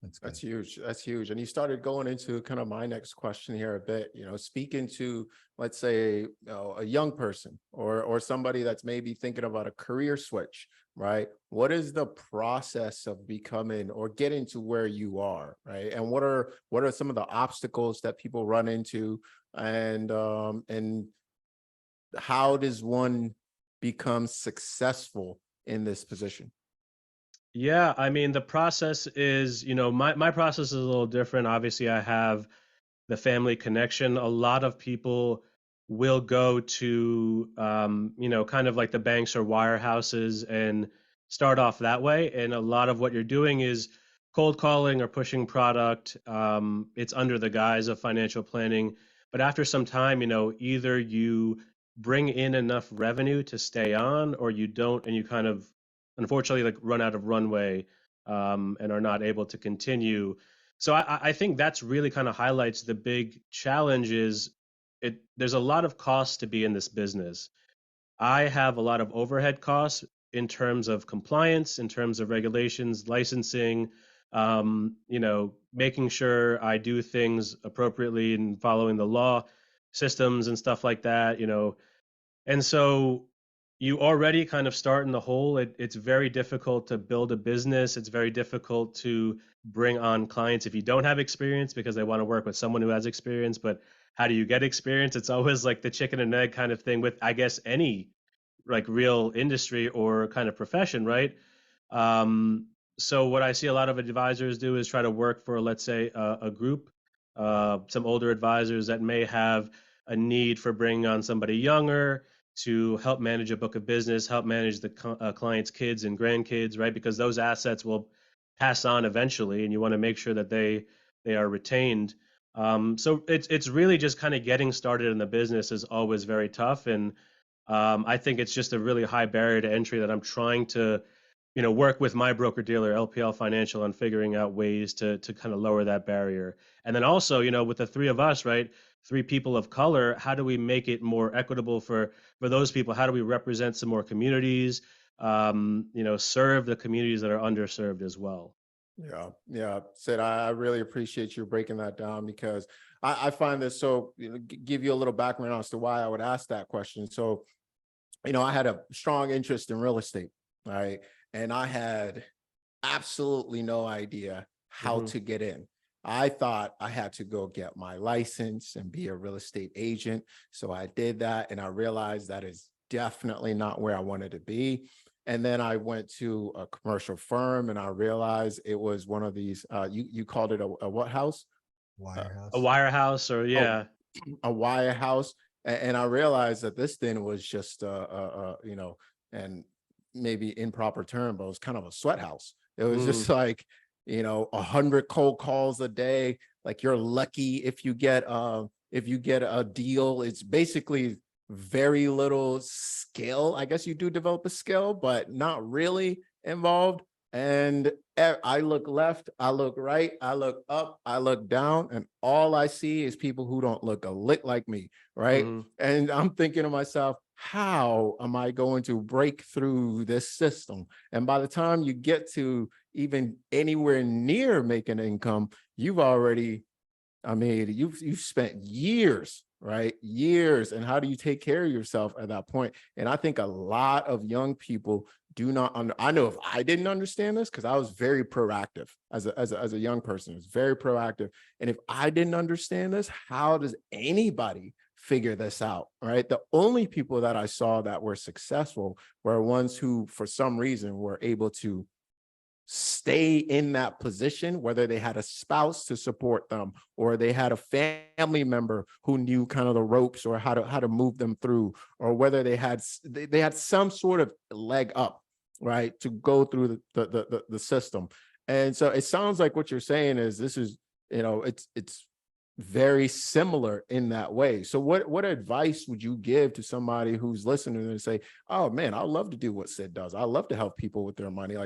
[SPEAKER 3] That's good.
[SPEAKER 4] That's huge. That's huge. And you started going into kind of my next question here a bit, speaking to, let's say, a young person or somebody that's maybe thinking about a career switch, right? What is the process of becoming or getting to where you are, right? And what are some of the obstacles that people run into, and how does one become successful in this position?
[SPEAKER 1] Yeah, I mean the process is, my process is a little different. Obviously, I have the family connection. A lot of people will go to, kind of like the banks or wirehouses and start off that way. And a lot of what you're doing is cold calling or pushing product. It's under the guise of financial planning. But after some time, either you bring in enough revenue to stay on, or you don't, and you kind of, unfortunately, like run out of runway, and are not able to continue. So I think that's really kind of highlights the big challenge is there's a lot of costs to be in this business. I have a lot of overhead costs in terms of compliance, in terms of regulations, licensing, making sure I do things appropriately and following the law systems and stuff like that, and so you already kind of start in the hole. It's very difficult to build a business. It's very difficult to bring on clients if you don't have experience because they want to work with someone who has experience. But how do you get experience? It's always like the chicken and egg kind of thing with, I guess, any like real industry or kind of profession, right? Um, so what I see a lot of advisors do is try to work for, let's say, a group. some older advisors that may have a need for bringing on somebody younger to help manage a book of business, help manage the client's kids and grandkids, right? Because those assets will pass on eventually, and you want to make sure that they are retained. So it's really just kind of getting started in the business is always very tough, and I think it's just a really high barrier to entry that I'm trying to, work with my broker dealer, LPL Financial, on figuring out ways to kind of lower that barrier. And then also, with the three of us, right, three people of color, how do we make it more equitable for those people? How do we represent some more communities? Serve the communities that are underserved as well.
[SPEAKER 4] Yeah, yeah. Sid, I really appreciate you breaking that down because I find this so, give you a little background as to why I would ask that question. So, I had a strong interest in real estate, right? And I had absolutely no idea how
[SPEAKER 1] Hmm.
[SPEAKER 4] to get in. I thought I had to go get my license and be a real estate agent. So I did that and I realized that is definitely not where I wanted to be. And then I went to a commercial firm and I realized it was one of these, you called it a what house? Uh,
[SPEAKER 1] A
[SPEAKER 3] Wirehouse.
[SPEAKER 1] wirehouse, or
[SPEAKER 4] oh,
[SPEAKER 1] yeah.
[SPEAKER 4] a wire house. And I realized that this thing was just, and maybe improper term, but it was kind of a sweat house. It was
[SPEAKER 1] Mm,
[SPEAKER 4] just like, 100 cold calls a day. Like you're lucky if you get a deal. It's basically very little skill. I guess you do develop a skill, but not really involved. And I look left, I look right, I look up, I look down, and all I see is people who don't look a lick like me, right?
[SPEAKER 1] hmm.
[SPEAKER 4] And I'm thinking to myself, how am I going to break through this system? And by the time you get to even anywhere near making income, you've already, you've spent years, right? Years. And how do you take care of yourself at that point? And I think a lot of young people do not I know if I didn't understand this, because I was very proactive as a young person, I was very proactive. And if I didn't understand this, how does anybody figure this out? Right. The only people that I saw that were successful were ones who, for some reason, were able to stay in that position, whether they had a spouse to support them or they had a family member who knew kind of the ropes or how to move them through, or whether they had some sort of leg up, right, to go through the system. And so it sounds like what you're saying is this is, it's very similar in that way. So what advice would you give to somebody who's listening and say, oh man, I love to do what Sid does, I love to help people with their money,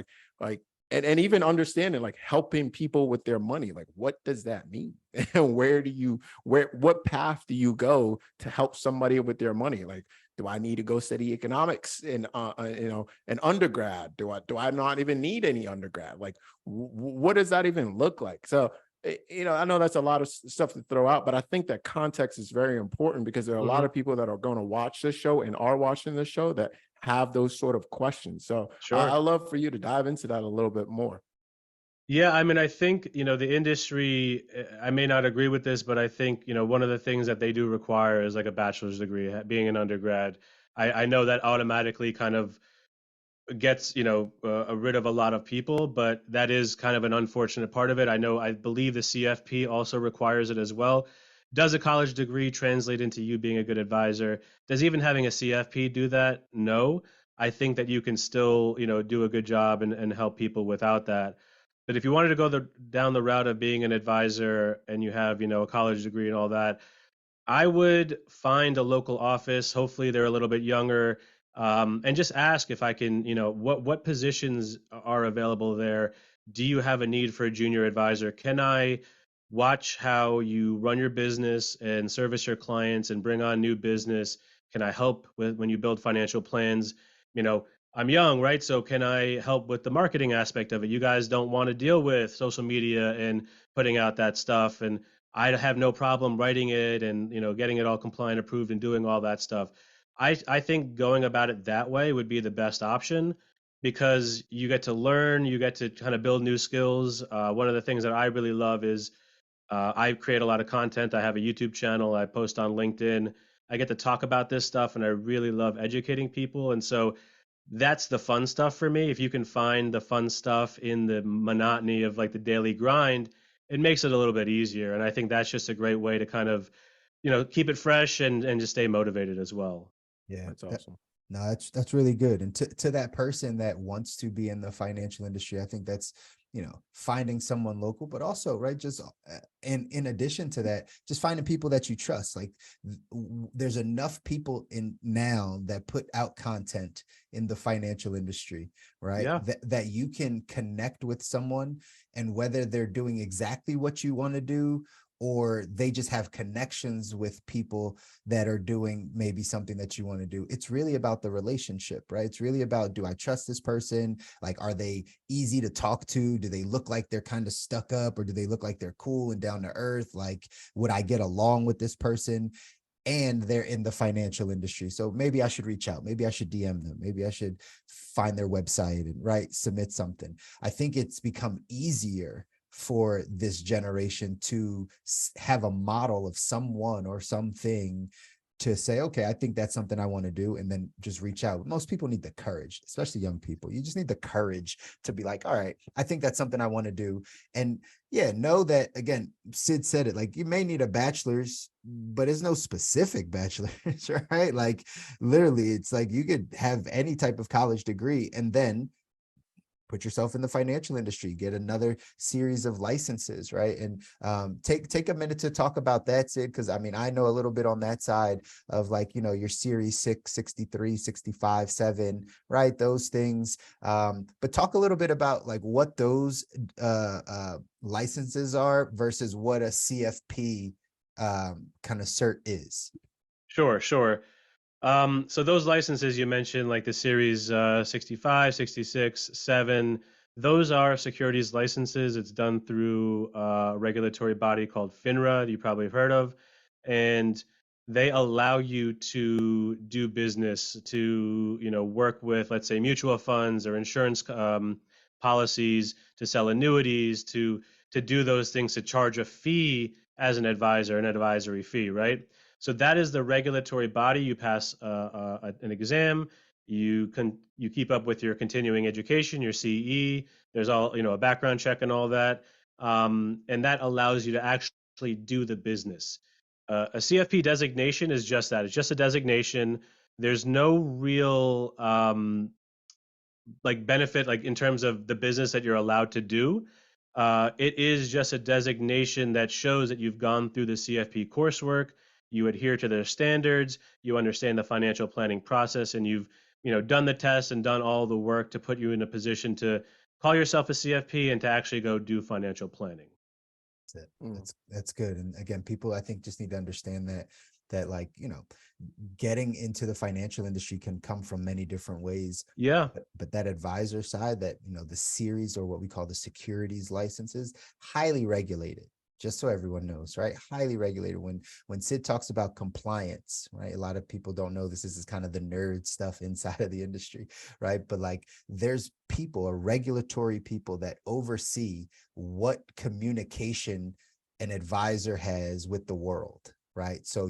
[SPEAKER 4] like and even understanding, like, helping people with their money, like what does that mean? And what path do you go to help somebody with their money? Like, do I need to go study economics in an undergrad? Do I not even need any undergrad? Like, what does that even look like? So I know that's a lot of stuff to throw out, but I think that context is very important because there are a lot
[SPEAKER 1] Hmm.
[SPEAKER 4] of people that are going to watch this show and are watching this show that have those sort of questions. So I
[SPEAKER 1] Sure.
[SPEAKER 4] love for you to dive into that a little bit more.
[SPEAKER 1] Yeah, I mean, I think, the industry, I may not agree with this, but I think, one of the things that they do require is like a bachelor's degree, being an undergrad. I know that automatically kind of gets rid of a lot of people, but that is kind of an unfortunate part of it. I believe the CFP also requires it as well. Does a college degree translate into you being a good advisor? Does even having a CFP do that? No. I think that you can still do a good job and help people without that. But if you wanted to go down the route of being an advisor and you have a college degree and all that, I would find a local office. Hopefully, they're a little bit younger, and just ask if I can. What positions are available there? Do you have a need for a junior advisor? Can I watch how you run your business and service your clients and bring on new business? Can I help with when you build financial plans? You know, I'm young, right? So can I help with the marketing aspect of it? You guys don't want to deal with social media and putting out that stuff, and I have no problem writing it and getting it all compliant approved and doing all that stuff. I think going about it that way would be the best option because you get to learn, you get to kind of build new skills. One of the things that I really love is I create a lot of content. I have a YouTube channel. I post on LinkedIn. I get to talk about this stuff, and I really love educating people. And so that's the fun stuff for me. If you can find the fun stuff in the monotony of like the daily grind, it makes it a little bit easier. And I think that's just a great way to kind of, keep it fresh and just stay motivated as well.
[SPEAKER 3] Yeah,
[SPEAKER 4] That's awesome.
[SPEAKER 3] no, that's really good. And to that person that wants to be in the financial industry, I think that's, finding someone local, but also, right, just in addition to that, just finding people that you trust. Like there's enough people in now that put out content in the financial industry, right?
[SPEAKER 1] Yeah.
[SPEAKER 3] That you can connect with someone, and whether they're doing exactly what you want to do, or they just have connections with people that are doing maybe something that you want to do. It's really about the relationship, right? It's really about, do I trust this person? Like, are they easy to talk to? Do they look like they're kind of stuck up, or do they look like they're cool and down to earth? Like, would I get along with this person? And they're in the financial industry. So maybe I should reach out. Maybe I should DM them. Maybe I should find their website and submit something. I think it's become easier for this generation to have a model of someone or something to say, okay, I think that's something I want to do, and then just reach out. Most people need the courage, especially young people. You just need the courage to be like, all right, I think that's something I want to do. And yeah, know that, again, Sid said it, like, you may need a bachelor's, but it's no specific bachelor's, right? Like literally, it's like you could have any type of college degree and then put yourself in the financial industry, get another series of licenses, right? And take a minute to talk about that, Sid, because I mean, I know a little bit on that side of, like, your series 6, 63, 65, 7, right? Those things. But talk a little bit about like what those licenses are versus what a CFP kind of cert is.
[SPEAKER 1] Sure, sure. So those licenses you mentioned, like the series 65, 66, 7, those are securities licenses. It's done through a regulatory body called FINRA, you probably have heard of. And they allow you to do business, to, work with, let's say, mutual funds or insurance policies, to sell annuities, to do those things, to charge a fee as an advisor, an advisory fee, right? So that is the regulatory body. You pass an exam. You keep up with your continuing education, your CE. There's all, a background check and all that, and that allows you to actually do the business. A CFP designation is just that. It's just a designation. There's no real like benefit, like in terms of the business that you're allowed to do. It is just a designation that shows that you've gone through the CFP coursework, you adhere to their standards, you understand the financial planning process, and you've done the test and done all the work to put you in a position to call yourself a CFP and to actually go do financial planning.
[SPEAKER 3] That's it. That's good. And again, people, I think, just need to understand that like, getting into the financial industry can come from many different ways.
[SPEAKER 1] Yeah.
[SPEAKER 3] But that advisor side, that, the series, or what we call the securities licenses, highly regulated. Just so everyone knows, right? Highly regulated. When Sid talks about compliance, right? A lot of people don't know this. This is kind of the nerd stuff inside of the industry, right? But like, there's people, or regulatory people, that oversee what communication an advisor has with the world, right? So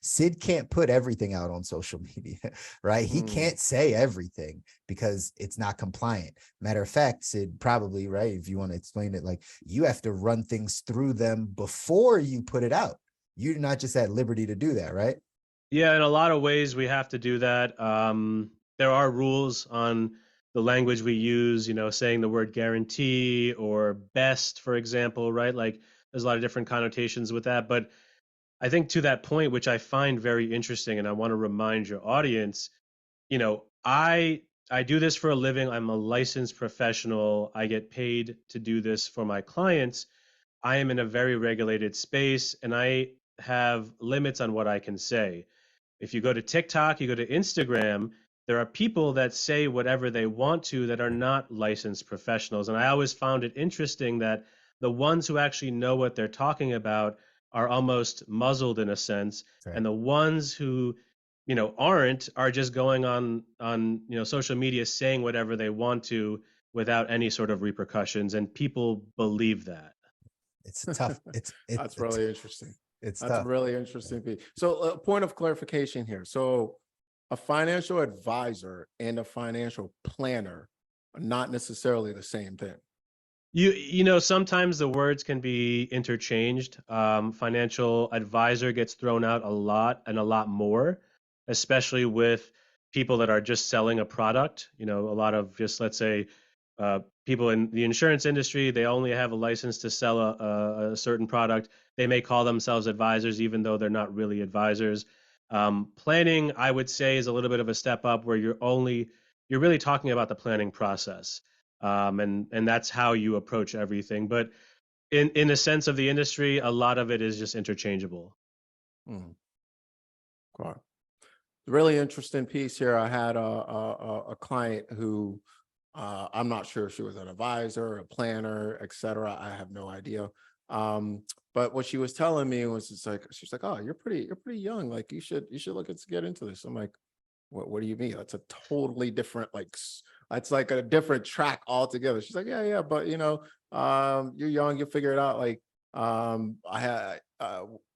[SPEAKER 3] Sid can't put everything out on social media, right? He can't say everything because it's not compliant. Matter of fact, Sid, probably, right, if you want to explain it, like, you have to run things through them before you put it out. You're not just at liberty to do that, right?
[SPEAKER 1] Yeah, in a lot of ways, we have to do that. There are rules on the language we use, saying the word guarantee or best, for example, right? Like, there's a lot of different connotations with that. But I think to that point, which I find very interesting, and I want to remind your audience, I do this for a living. I'm a licensed professional. I get paid to do this for my clients. I am in a very regulated space, and I have limits on what I can say. If you go to TikTok, you go to Instagram, there are people that say whatever they want to that are not licensed professionals. And I always found it interesting that the ones who actually know what they're talking about are almost muzzled in a sense.
[SPEAKER 3] Right.
[SPEAKER 1] And the ones who, aren't, are just going on, social media saying whatever they want to without any sort of repercussions. And people believe that.
[SPEAKER 3] It's tough.
[SPEAKER 4] That's really interesting.
[SPEAKER 3] It's
[SPEAKER 4] That's
[SPEAKER 3] tough.
[SPEAKER 4] really interesting. So a point of clarification here. So a financial advisor and a financial planner are not necessarily the same thing.
[SPEAKER 1] You know, sometimes the words can be interchanged. Financial advisor gets thrown out a lot and a lot more, especially with people that are just selling a product. You know, a lot of just, let's say, people in the insurance industry, they only have a license to sell a certain product. They may call themselves advisors, even though they're not really advisors. Planning, I would say, is a little bit of a step up where you're really talking about the planning process, and that's how you approach everything. But in the sense of the industry, a lot of it is just interchangeable.
[SPEAKER 4] Mm, okay. Really interesting piece here. I had a client who I'm not sure if she was an advisor, a planner, etc. I have no idea. But what she was telling me was, it's like, she's like, "Oh, you're pretty young. Like you should look at get into this." I'm like, what do you mean? That's a totally different, like, that's like a different track altogether. She's like, "Yeah, yeah, but you're young, you'll figure it out." Like, I had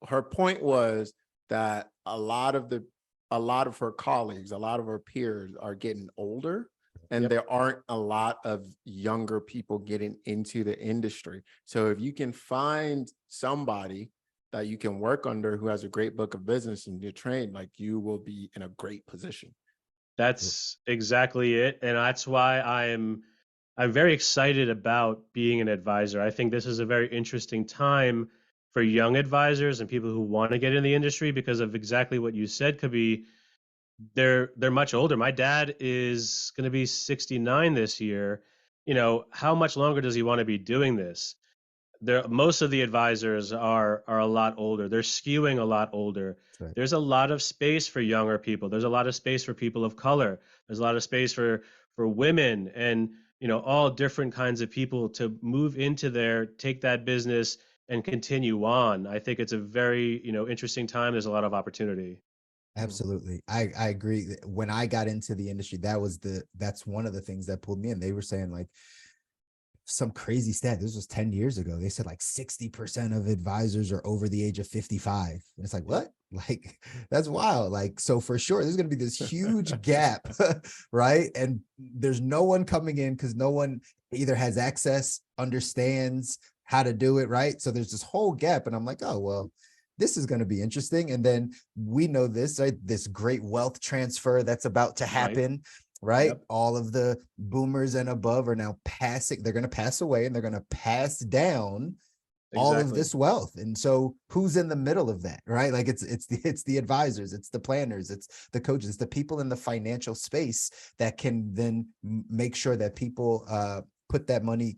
[SPEAKER 4] her point was that a lot of her colleagues, a lot of her peers are getting older, and
[SPEAKER 1] Yep.
[SPEAKER 4] there aren't a lot of younger people getting into the industry. So if you can find somebody that you can work under who has a great book of business and you're trained, like, you will be in a great position.
[SPEAKER 1] That's exactly it, and that's why I'm very excited about being an advisor. I think this is a very interesting time for young advisors and people who want to get in the industry because of exactly what you said. Could be they're much older. My dad is going to be 69 this year. You know, how much longer does he want to be doing this? There, most of the advisors are a lot older. They're skewing a lot older.
[SPEAKER 3] Right.
[SPEAKER 1] There's a lot of space for younger people. There's a lot of space for people of color. There's a lot of space for women, and you know, all different kinds of people to move into there, take that business and continue on. I think it's a very, interesting time. There's a lot of opportunity.
[SPEAKER 4] Mm.
[SPEAKER 3] Absolutely. I agree. When I got into the industry, that's one of the things that pulled me in. They were saying like some crazy stat. This was 10 years ago. They said like 60% of advisors are over the age of 55. And it's like,
[SPEAKER 4] Yep.
[SPEAKER 3] what? Like, that's wild. Like, so for sure, there's going to be this huge gap, right? And there's no one coming in because no one either has access, understands how to do it, right? So there's this whole gap. And I'm like, oh, well, this is going to be interesting. And then we know this, right? This great wealth transfer that's about to
[SPEAKER 1] Right.
[SPEAKER 3] happen, right?
[SPEAKER 1] Yep.
[SPEAKER 3] All of the boomers and above are now passing, they're going to pass away and they're going to pass down all of
[SPEAKER 1] Exactly.
[SPEAKER 3] this wealth. And so who's in the middle of that, right? Like it's the advisors, it's the planners, it's the coaches, it's the people in the financial space that can then make sure that people put that money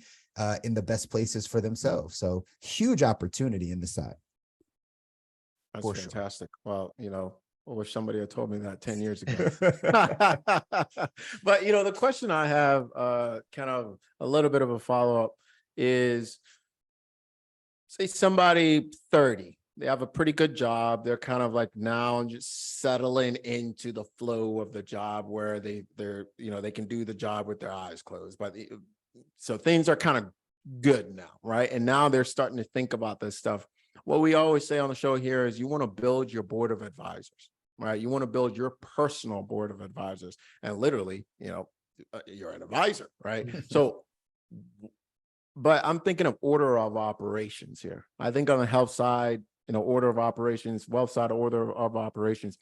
[SPEAKER 3] in the best places for themselves. So huge opportunity in the side.
[SPEAKER 4] That's
[SPEAKER 3] For sure.
[SPEAKER 4] fantastic. Well, I wish somebody had told me that 10 years ago. But the question I have, kind of a little bit of a follow-up, is, say somebody 30, they have a pretty good job. They're kind of like now just settling into the flow of the job where they can do the job with their eyes closed. But so things are kind of good now, right? And now they're starting to think about this stuff. What we always say on the show here is, you want to build your board of advisors, right? You want to build your personal board of advisors, and literally, you're an advisor, right? So, but I'm thinking of order of operations here. I think on the health side, order of operations, wealth side, order of operations.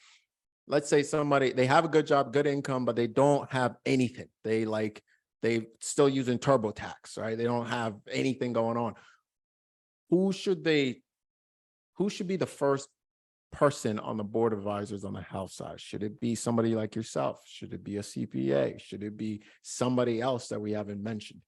[SPEAKER 4] Let's say somebody, they have a good job, good income, but they don't have anything. They still using TurboTax, right? They don't have anything going on. Who should be the first person on the board of advisors on the health side? Should it be somebody like yourself? Should it be a CPA? Should it be somebody else that we haven't mentioned?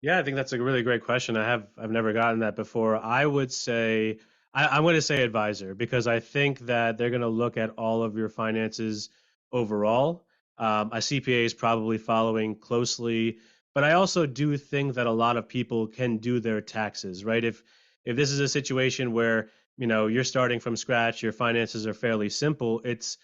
[SPEAKER 1] Yeah, I think that's a really great question. I've never gotten that before. I would say I'm going to say advisor because I think that they're going to look at all of your finances overall. A CPA is probably following closely, but I also do think that a lot of people can do their taxes, right? If this is a situation where, you're starting from scratch, your finances are fairly simple, it's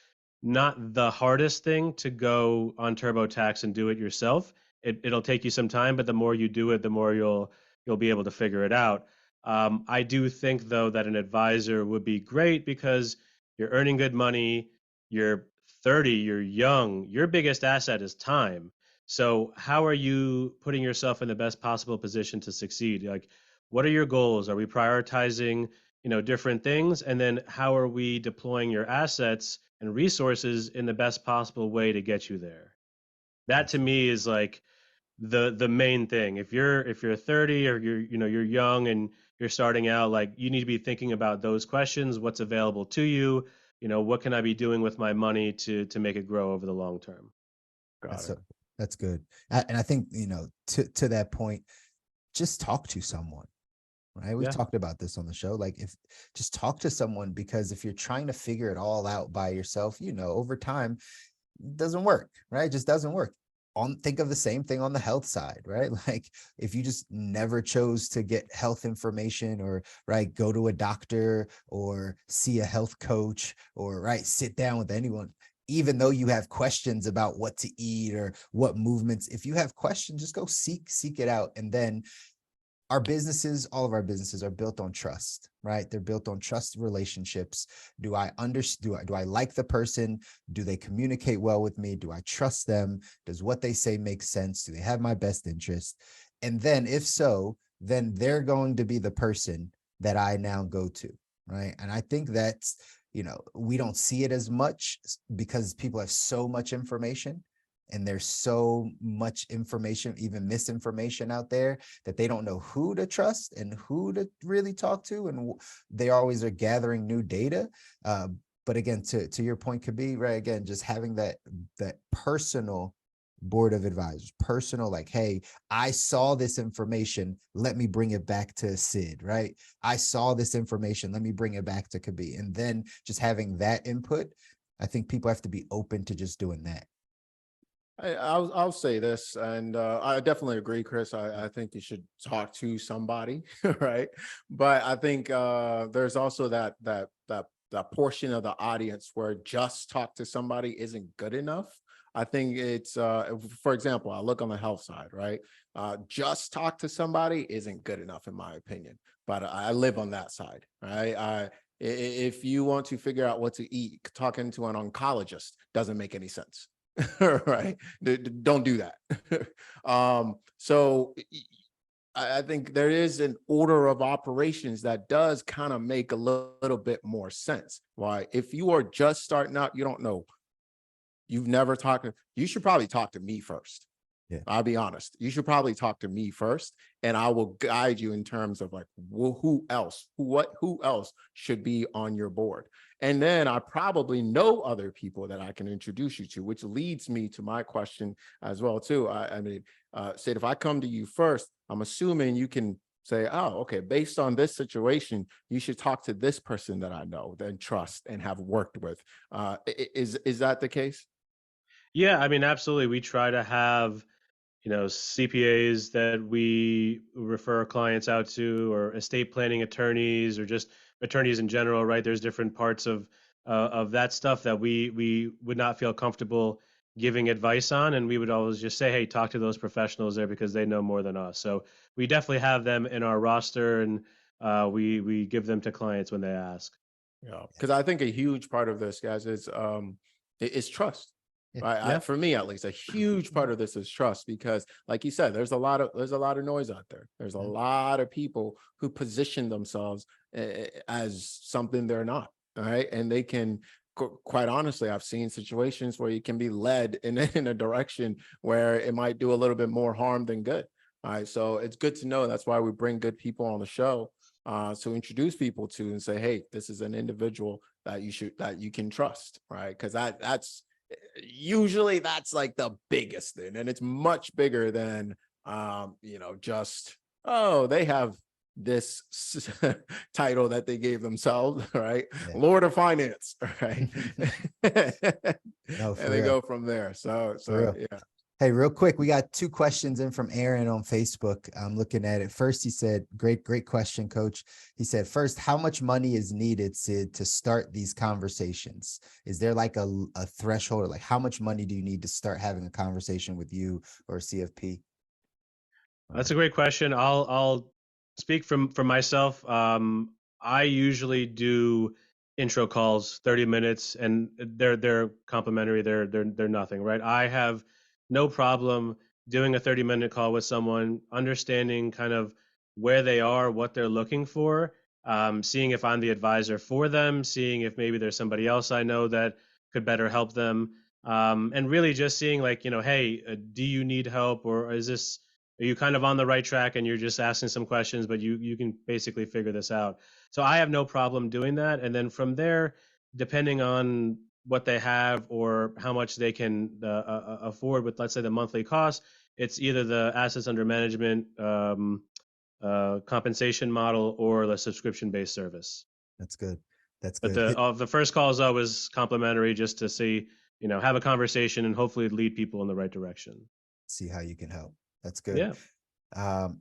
[SPEAKER 1] not the hardest thing to go on TurboTax and do it yourself. It'll take you some time, but the more you do it, the more you'll be able to figure it out. I do think though that an advisor would be great because you're earning good money, you're 30, you're young, your biggest asset is time. So how are you putting yourself in the best possible position to succeed? Like, what are your goals? Are we prioritizing, different things? And then how are we deploying your assets and resources in the best possible way to get you there? That to
[SPEAKER 3] Absolutely.
[SPEAKER 1] me is like the main thing. If you're 30 or you're young and you're starting out, like you need to be thinking about those questions. What's available to you? What can I be doing with my money to make it grow over the long term?
[SPEAKER 4] Got
[SPEAKER 3] That's
[SPEAKER 4] it.
[SPEAKER 3] so that's good. And I think, to that point, just talk to someone, right? We've
[SPEAKER 1] Yeah.
[SPEAKER 3] talked about this on the show. Like, if just talk to someone, because if you're trying to figure it all out by yourself, over time, it doesn't work, right? It just doesn't work. Think of the same thing on the health side, right? Like, if you just never chose to get health information, or right, go to a doctor or see a health coach, or right, sit down with anyone, even though you have questions about what to eat or what movements, if you have questions, just go seek it out. And then all of our businesses are built on trust, right? They're built on trust relationships. Do I like the person? Do they communicate well with me? Do I trust them? Does what they say make sense? Do they have my best interest? And then if so, then they're going to be the person that I now go to, right? And I think that's, we don't see it as much because people have so much information, and there's so much information, even misinformation out there, that they don't know who to trust and who to really talk to. And they always are gathering new data. Uh, but again, to your point, could be right. Again, just having that personal board of advisors, personal, like, hey, I saw this information, let me bring it back to Sid, right? I saw this information, let me bring it back to Kabi. And then just having that input, I think people have to be open to just doing that.
[SPEAKER 4] I'll say this, and I definitely agree, Chris. I think you should talk to somebody, right? But I think there's also that portion of the audience where just talk to somebody isn't good enough. I think it's, for example, I look on the health side, right? Just talk to somebody isn't good enough, in my opinion. But I live on that side, right? If you want to figure out what to eat, talking to an oncologist doesn't make any sense. Right? Don't do that. So I think there is an order of operations that does kind of make a little bit more sense. Why, if you are just starting out, you don't know, you've never talked, you should probably talk to me first.
[SPEAKER 3] Yeah.
[SPEAKER 4] I'll be honest. You should probably talk to me first, and I will guide you in terms of like, who else should be on your board. And then I probably know other people that I can introduce you to, which leads me to my question as well too. I mean, Sid, if I come to you first, I'm assuming you can say, oh, okay, based on this situation, you should talk to this person that I know, then trust and have worked with. Is that the case?
[SPEAKER 1] Yeah, I mean, absolutely. We try to have, CPAs that we refer clients out to, or estate planning attorneys, or just attorneys in general, right? There's different parts of that stuff that we would not feel comfortable giving advice on, and we would always just say, hey, talk to those professionals there because they know more than us. So we definitely have them in our roster, and we give them to clients when they ask.
[SPEAKER 4] Yeah, because I think a huge part of this, guys, is trust.
[SPEAKER 3] Yeah.
[SPEAKER 4] Right?
[SPEAKER 1] Yeah.
[SPEAKER 4] For me, at least, a huge part of this is trust because, like you said, there's a lot of noise out there. There's a
[SPEAKER 3] Mhm.
[SPEAKER 4] lot of people who position themselves as something they're not. All right, and they can. Quite honestly, I've seen situations where you can be led in a direction where it might do a little bit more harm than good. All right, so it's good to know. That's why we bring good people on the show to introduce people to and say, hey, this is an individual that you can trust, right? Because that's usually that's like the biggest thing, and it's much bigger than just, oh, they have this title that they gave themselves, right?
[SPEAKER 3] Yeah.
[SPEAKER 4] Lord of Finance, right?
[SPEAKER 3] No,
[SPEAKER 4] And
[SPEAKER 3] for
[SPEAKER 4] they
[SPEAKER 3] real.
[SPEAKER 4] go from there. So
[SPEAKER 3] For real.
[SPEAKER 4] yeah.
[SPEAKER 3] Hey, real quick, we got two questions in from Aaron on Facebook. I'm looking at it. First, he said, great question, coach. He said, first, how much money is needed, Sid, to start these conversations? Is there like a threshold, or like how much money do you need to start having a conversation with you or CFP?
[SPEAKER 1] That's a great question. I'll speak from myself. I usually do intro calls, 30 minutes, and they're complimentary. They're nothing, right? I have no problem doing a 30-minute call with someone, understanding kind of where they are, what they're looking for, seeing if I'm the advisor for them, seeing if maybe there's somebody else I know that could better help them. And really just seeing like, hey, do you need help, or are you kind of on the right track and you're just asking some questions, but you can basically figure this out. So I have no problem doing that. And then from there, depending on what they have or how much they can afford with, let's say, the monthly cost, it's either the assets under management compensation model or the subscription based service.
[SPEAKER 3] That's good. That's
[SPEAKER 1] But
[SPEAKER 3] good.
[SPEAKER 1] the first call is always complimentary, just to see, have a conversation and hopefully lead people in the right direction.
[SPEAKER 3] See how you can help. That's good.
[SPEAKER 1] Yeah.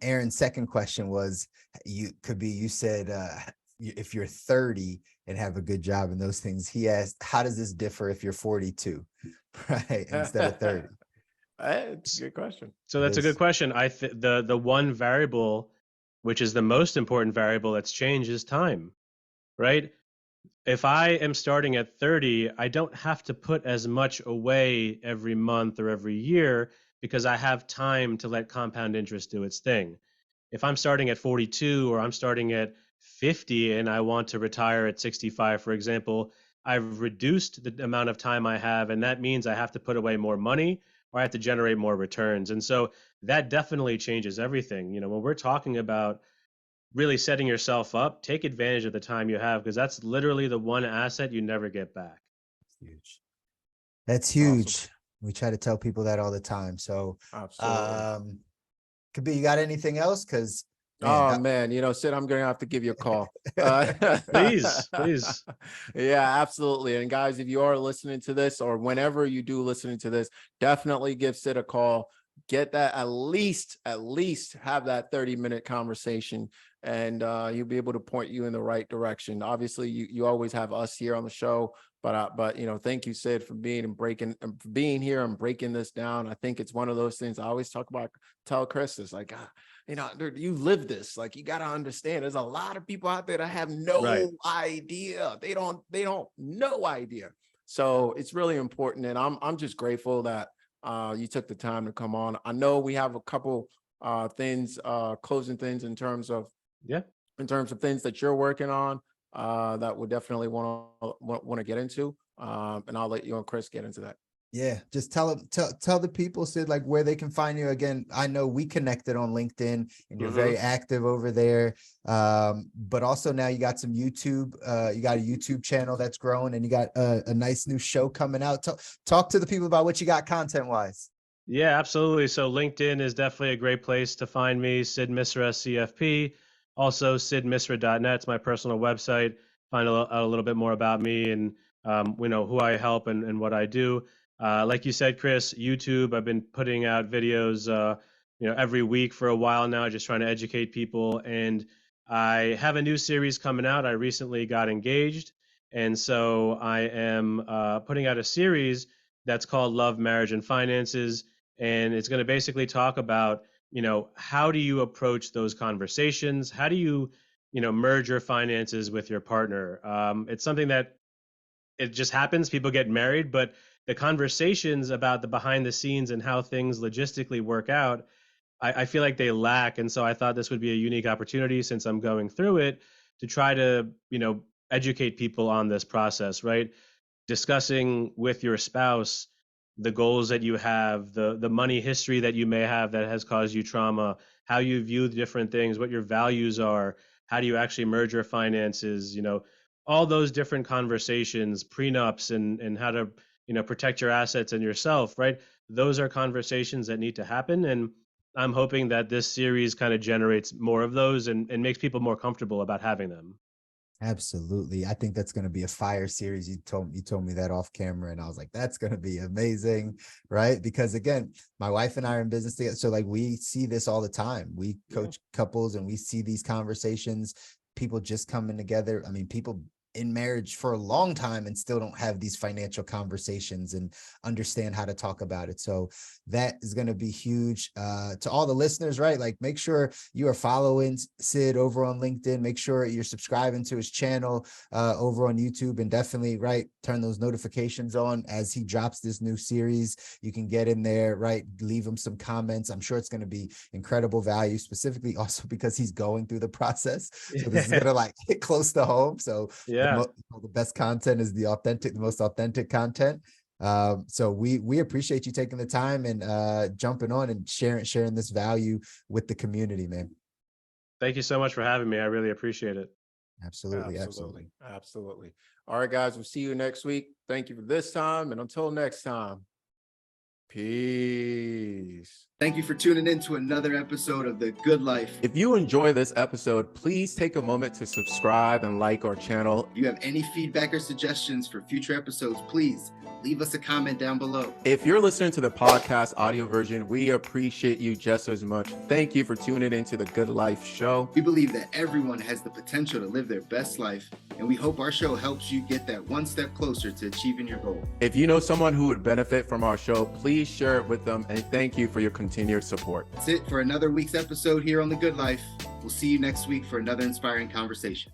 [SPEAKER 3] Aaron's second question was, you said, if you're 30 and have a good job and those things, he asked, how does this differ if you're 42, right? Instead of 30.
[SPEAKER 4] It's a good question.
[SPEAKER 1] So
[SPEAKER 3] It
[SPEAKER 1] that's a good
[SPEAKER 3] is.
[SPEAKER 1] question. The one variable, which is the most important variable that's changed, is time, right? If I am starting at 30, I don't have to put as much away every month or every year because I have time to let compound interest do its thing. If I'm starting at 42 or I'm starting at 50 and I want to retire at 65, for example, I've reduced the amount of time I have, and that means I have to put away more money or I have to generate more returns. And so that definitely changes everything. When we're talking about really setting yourself up, take advantage of the time you have, because that's literally the one asset you never get back.
[SPEAKER 3] Huge. That's
[SPEAKER 4] Awesome.
[SPEAKER 3] huge. We try to tell people that all the time. So,
[SPEAKER 4] Absolutely.
[SPEAKER 3] could be, you got anything else? Because man,
[SPEAKER 4] Oh man, Sid, I'm gonna have to give you a call.
[SPEAKER 1] Please, please.
[SPEAKER 4] Yeah, absolutely. And guys, if you are listening to this, or whenever you do listening to this, definitely give Sid a call. Get that, at least have that 30-minute conversation, and you'll be able to point you in the right direction. Obviously, you always have us here on the show, but thank you, Sid, for being here and breaking this down. I think it's one of those things I always tell Chris, is like, dude, you live this. Like, you got to understand, there's a lot of people out there that have
[SPEAKER 1] Right.
[SPEAKER 4] no idea. They don't no idea. So it's really important, and I'm just grateful that you took the time to come on. I know we have a couple things, closing things in terms of
[SPEAKER 1] Yeah.
[SPEAKER 4] things that you're working on, that we definitely want to get into. And I'll let you and Chris get into that.
[SPEAKER 3] yeah, just tell the people, Sid, like where they can find you. Again, I know we connected on LinkedIn and you're very active over there. But also now you got some YouTube, you got a YouTube channel that's growing, and you got a nice new show coming out. Talk to the people about what you got content wise.
[SPEAKER 1] Yeah, absolutely. So LinkedIn is definitely a great place to find me, Sid Misra, CFP. Also, sidmisra.net is my personal website. Find out a little bit more about me and who I help and what I do. Like you said, Chris, YouTube. I've been putting out videos, every week for a while now, just trying to educate people. And I have a new series coming out. I recently got engaged, and so I am putting out a series that's called Love, Marriage, and Finances, and it's going to basically talk about how do you approach those conversations, how do you merge your finances with your partner. It's something that it just happens, people get married, but the conversations about the behind the scenes and how things logistically work out, I feel like they lack. And so I thought this would be a unique opportunity, since I'm going through it, to try to educate people on this process, right? Discussing with your spouse the goals that you have, the money history that you may have that has caused you trauma, how you view the different things, what your values are, how do you actually merge your finances, all those different conversations, prenups, and how to protect your assets and yourself, right? Those are conversations that need to happen, and I'm hoping that this series kind of generates more of those and makes people more comfortable about having them.
[SPEAKER 3] Absolutely. I think that's going to be a fire series. You told me that off camera, and I was like, that's going to be amazing. Right. Because again, my wife and I are in business together. So like, we see this all the time. We
[SPEAKER 1] Yeah.
[SPEAKER 3] coach couples and we see these conversations, people just coming together. I mean, people in marriage for a long time and still don't have these financial conversations and understand how to talk about it. So that is going to be huge to all the listeners, right? Like, make sure you are following Sid over on LinkedIn. Make sure you're subscribing to his channel over on YouTube, and definitely, right, turn those notifications on as he drops this new series. You can get in there, right? Leave him some comments. I'm sure it's going to be incredible value, specifically also because he's going through the process. So this is going to like hit close to home. So
[SPEAKER 1] Yeah.
[SPEAKER 3] the best content is the most authentic content. So we appreciate you taking the time and jumping on and sharing this value with the community, man.
[SPEAKER 1] Thank you so much for having me. I really appreciate it.
[SPEAKER 3] Absolutely.
[SPEAKER 4] Absolutely. All right, guys, we'll see you next week. Thank you for this time. And until next time, peace.
[SPEAKER 5] Thank you for tuning in to another episode of The Good Life.
[SPEAKER 4] If you enjoy this episode, please take a moment to subscribe and like our channel.
[SPEAKER 5] If you have any feedback or suggestions for future episodes, please leave us a comment down below.
[SPEAKER 4] If you're listening to the podcast audio version, we appreciate you just as much. Thank you for tuning into The Good Life Show.
[SPEAKER 5] We believe that everyone has the potential to live their best life, and we hope our show helps you get that one step closer to achieving your goal.
[SPEAKER 4] If you know someone who would benefit from our show, please share it with them, and thank you for your continued support.
[SPEAKER 5] That's it for another week's episode here on The Good Life. We'll see you next week for another inspiring conversation.